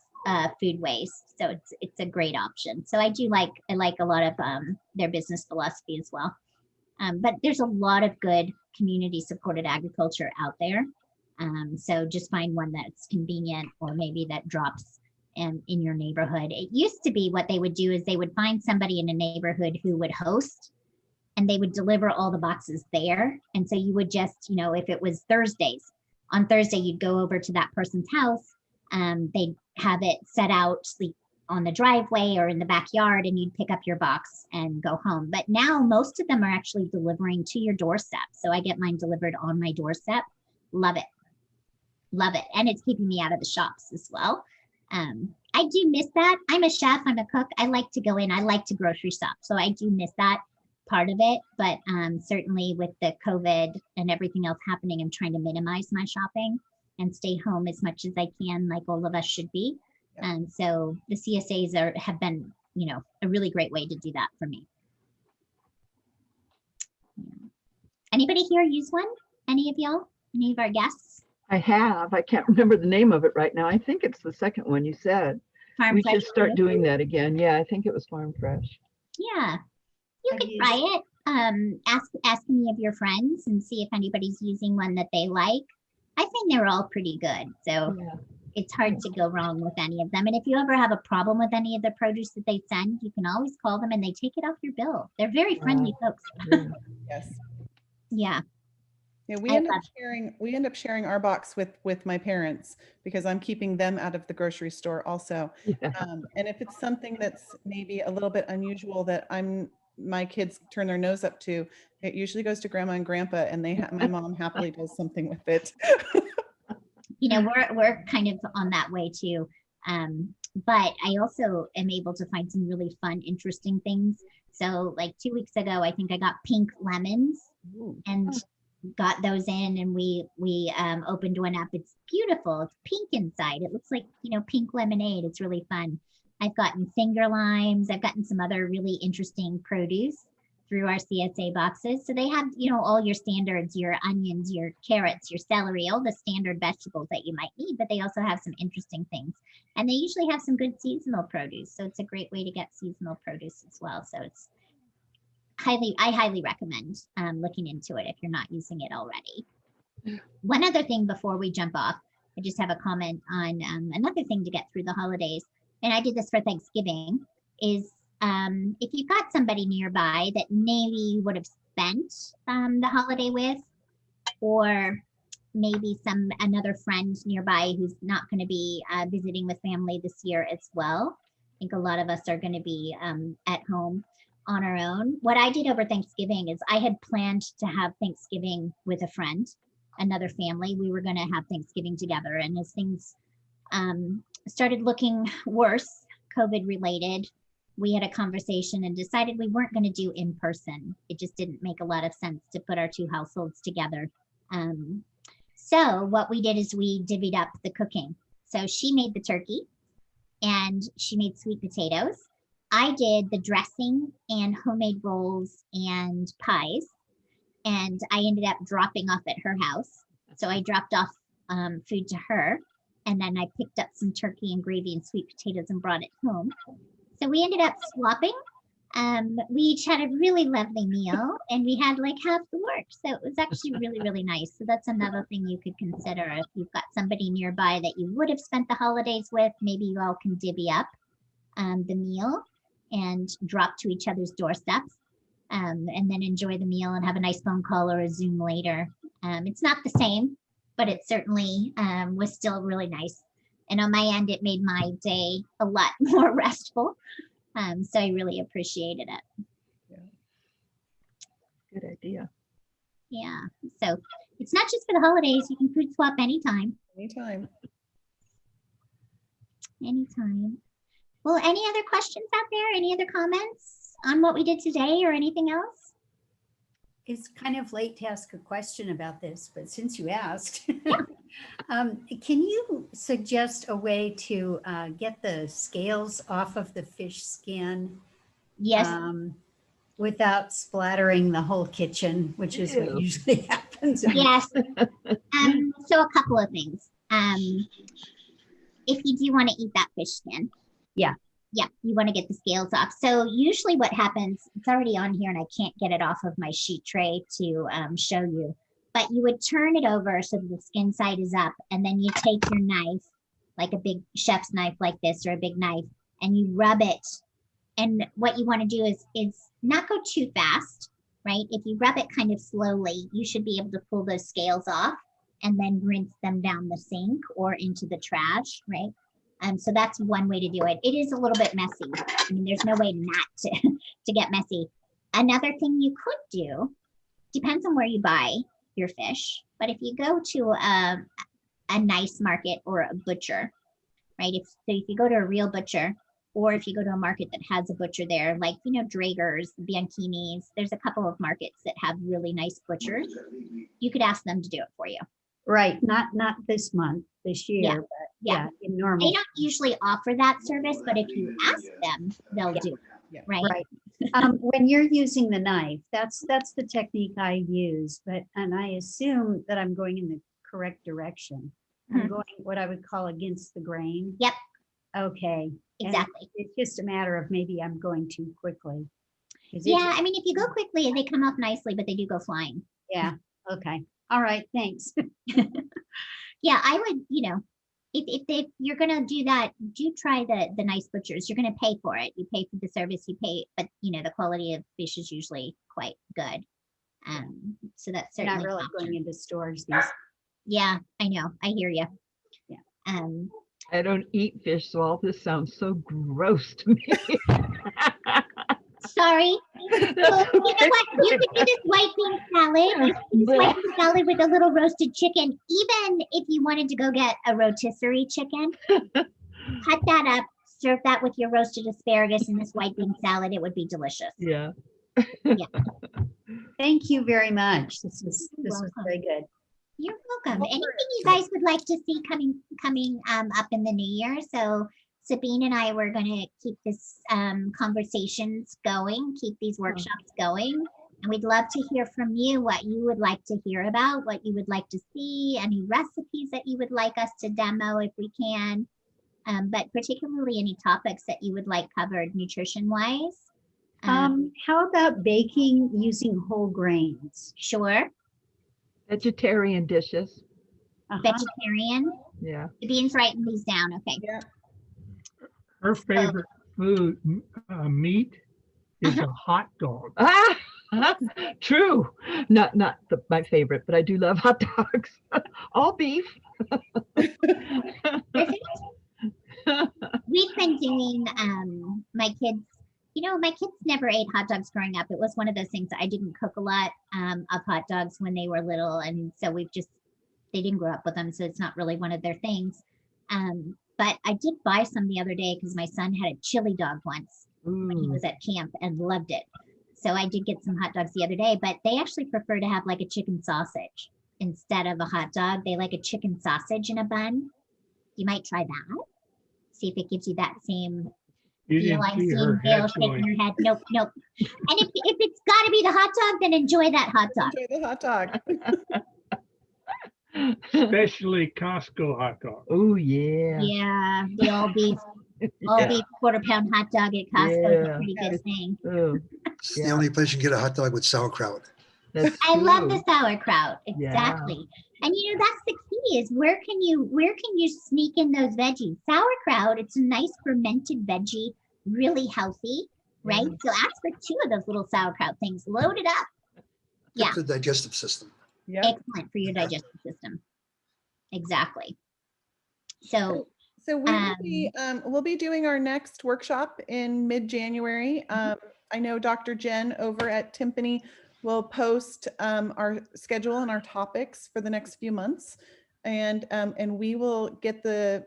food waste. So it's a great option. So I like a lot of their business philosophy as well. But there's a lot of good community supported agriculture out there. So just find one that's convenient, or maybe that drops in your neighborhood. It used to be what they would do is they would find somebody in a neighborhood who would host, and they would deliver all the boxes there. And so you would just, if it was Thursdays, on Thursday, you'd go over to that person's house. They'd have it set out on the driveway or in the backyard, and you'd pick up your box and go home. But now most of them are actually delivering to your doorstep. So I get mine delivered on my doorstep. Love it. Love it. And it's keeping me out of the shops as well. I do miss that. I'm a chef, I'm a cook. I like to go in, I like to grocery shop. So I do miss that part of it. But certainly with the COVID and everything else happening, I'm trying to minimize my shopping and stay home as much as I can, like all of us should be. And so the CSAs have been, a really great way to do that for me. Anybody here use one? Any of y'all? Any of our guests? I have. I can't remember the name of it right now. I think it's the second one you said. We should start doing that again. Yeah, I think it was Farm Fresh. Yeah, you could try it. Ask any of your friends and see if anybody's using one that they like. I think they're all pretty good. So it's hard to go wrong with any of them. And if you ever have a problem with any of the produce that they send, you can always call them and they take it off your bill. They're very friendly folks. Yes. Yeah. Yeah, I love- we end up sharing our box with my parents because I'm keeping them out of the grocery store also. Yeah. And if it's something that's maybe a little bit unusual that my kids turn their nose up to, it usually goes to grandma and grandpa, and my mom happily does something with it. You know, we're kind of on that way too. But I also am able to find some really fun, interesting things. So like 2 weeks ago, I think I got pink lemons and got those in, and we opened one up. It's beautiful. It's pink inside. It looks like, you know, pink lemonade. It's really fun. I've gotten finger limes. I've gotten some other really interesting produce through our CSA boxes. So they have, you know, all your standards, your onions, your carrots, your celery, all the standard vegetables that you might need, but they also have some interesting things. And they usually have some good seasonal produce. So it's a great way to get seasonal produce as well. So it's I highly recommend looking into it if you're not using it already. One other thing before we jump off, I just have a comment on another thing to get through the holidays. And I did this for Thanksgiving, is if you've got somebody nearby that maybe you would have spent the holiday with, or maybe another friend nearby who's not going to be visiting with family this year as well. I think a lot of us are going to be at home on our own. What I did over Thanksgiving is I had planned to have Thanksgiving with a friend, another family. We were going to have Thanksgiving together. And as things started looking worse, COVID related, we had a conversation and decided we weren't going to do in person. It just didn't make a lot of sense to put our two households together. So what we did is we divvied up the cooking. So she made the turkey and she made sweet potatoes. I did the dressing and homemade rolls and pies. And I ended up dropping off at her house. So I dropped off food to her. And then I picked up some turkey and gravy and sweet potatoes and brought it home. So we ended up swapping. We each had a really lovely meal and we had like half the work. So it was actually really, really nice. So that's another thing you could consider. If you've got somebody nearby that you would have spent the holidays with, maybe you all can divvy up the meal and drop to each other's doorsteps and then enjoy the meal and have a nice phone call or a Zoom later. It's not the same, but it certainly was still really nice. And on my end, it made my day a lot more restful. So I really appreciated it. Good idea. Yeah. So it's not just for the holidays. You can food swap anytime. Anytime. Anytime. Well, any other questions out there? Any other comments on what we did today or anything else? It's kind of late to ask a question about this, but since you asked, can you suggest a way to get the scales off of the fish skin? Yes. Without splattering the whole kitchen, which is what usually happens. Yes. So a couple of things. If you do want to eat that fish skin. Yeah, you want to get the scales off. So usually what happens, it's already on here and I can't get it off of my sheet tray to show you, but you would turn it over so the skin side is up, and then you take your knife, like a big chef's knife like this or a big knife, and you rub it. And what you want to do is not go too fast, right? If you rub it kind of slowly, you should be able to pull those scales off and then rinse them down the sink or into the trash, right? So that's one way to do it. It is a little bit messy. I mean, there's no way not to get messy. Another thing you could do, depends on where you buy your fish, but if you go to a nice market or a butcher, right? If you go to a real butcher, or if you go to a market that has a butcher there, like, you know, Drager's, Bianchini's, there's a couple of markets that have really nice butchers. You could ask them to do it for you. Right, not this month, this year, Yeah. but Yeah. in normal. They don't usually offer that service, but if you ask them, they'll do it, Yeah. right? Right. When you're using the knife, that's the technique I use, and I assume that I'm going in the correct direction. I'm going what I would call against the grain. Yep. Okay. And Exactly. it's just a matter of maybe I'm going too quickly. Yeah, I mean, if you go quickly, they come off nicely, but they do go flying. Yeah. Okay. All right. Thanks. Yeah, I would, you know, if you're gonna do that, do try the nice butchers. You're gonna pay for it. You pay for the service, you pay, but you know, the quality of fish is usually quite good. So that's They're certainly not an really option. going into stores these. Yeah, I know. I hear you. Yeah. I don't eat fish, so all this sounds so gross to me. Sorry. Well, you know what? You can do this white bean salad. You can do this white bean salad with a little roasted chicken. Even if you wanted to go get a rotisserie chicken, cut that up, serve that with your roasted asparagus and this white bean salad. It would be delicious. Yeah. Thank you very much. This was welcome. very good. You're welcome. Anything you guys would like to see coming up in the new year? So Sabine and I were going to keep this conversations going, keep these workshops going, and we'd love to hear from you what you would like to hear about, what you would like to see, any recipes that you would like us to demo if we can, but particularly any topics that you would like covered nutrition-wise. How about baking using whole grains? Sure. Vegetarian dishes. Vegetarian. Yeah. Sabine's writing these down. Okay. Yeah. Her favorite food, meat, is a hot dog. Ah, true. Not my favorite, but I do love hot dogs. All beef. We've been doing my kids, you know, my kids never ate hot dogs growing up. It was one of those things I didn't cook a lot of hot dogs when they were little, and so they didn't grow up with them, so it's not really one of their things. But I did buy some the other day because my son had a chili dog once when he was at camp and loved it. So I did get some hot dogs the other day, but they actually prefer to have like a chicken sausage instead of a hot dog. They like a chicken sausage in a bun. You might try that. See if it gives you that same feel. I'm seeing Gail shaking her head. Nope, nope. And if it's got to be the hot dog, then enjoy that hot dog. Enjoy the hot dog. Especially Costco hot dog. Oh yeah. Yeah, the all beef quarter-pound hot dog at Costco is a pretty good thing. Oh, It's the only place you can get a hot dog with sauerkraut. I love the sauerkraut. Exactly. And you know, that's the key is where can you sneak in those veggies? Sauerkraut, it's a nice fermented veggie, really healthy, right? So ask for 2 of those little sauerkraut things, load it up. Yeah. The digestive system. Yeah. Excellent for your digestive system. Exactly. So we'll be doing our next workshop in mid-January. I know Dr. Jen over at Timpany will post our schedule and our topics for the next few months, and we will get the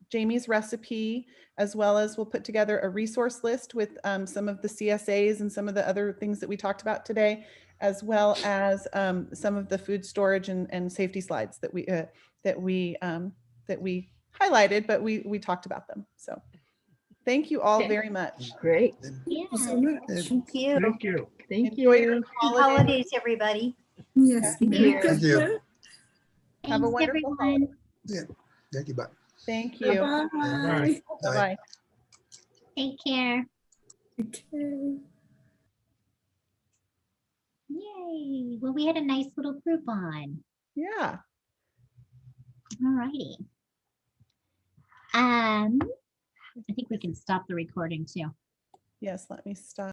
Jamie's recipe, as well as we'll put together a resource list with some of the CSAs and some of the other things that we talked about today, as well as some of the food storage and safety slides that we highlighted, but we talked about them. So thank you all very much. Great. yeah. So much. Thank you. Thank you. Thank Enjoy your you. Happy holidays, everybody. Yes. Thank Merry you. Thank you. Christmas. Have a Thanks, wonderful everyone. Thank you. Bye. Thank you. Bye-bye. Bye-bye. Take care. Okay. Yay. Well, we had a nice little group on. Yeah. All righty. I think we can stop the recording too. Yes, let me stop.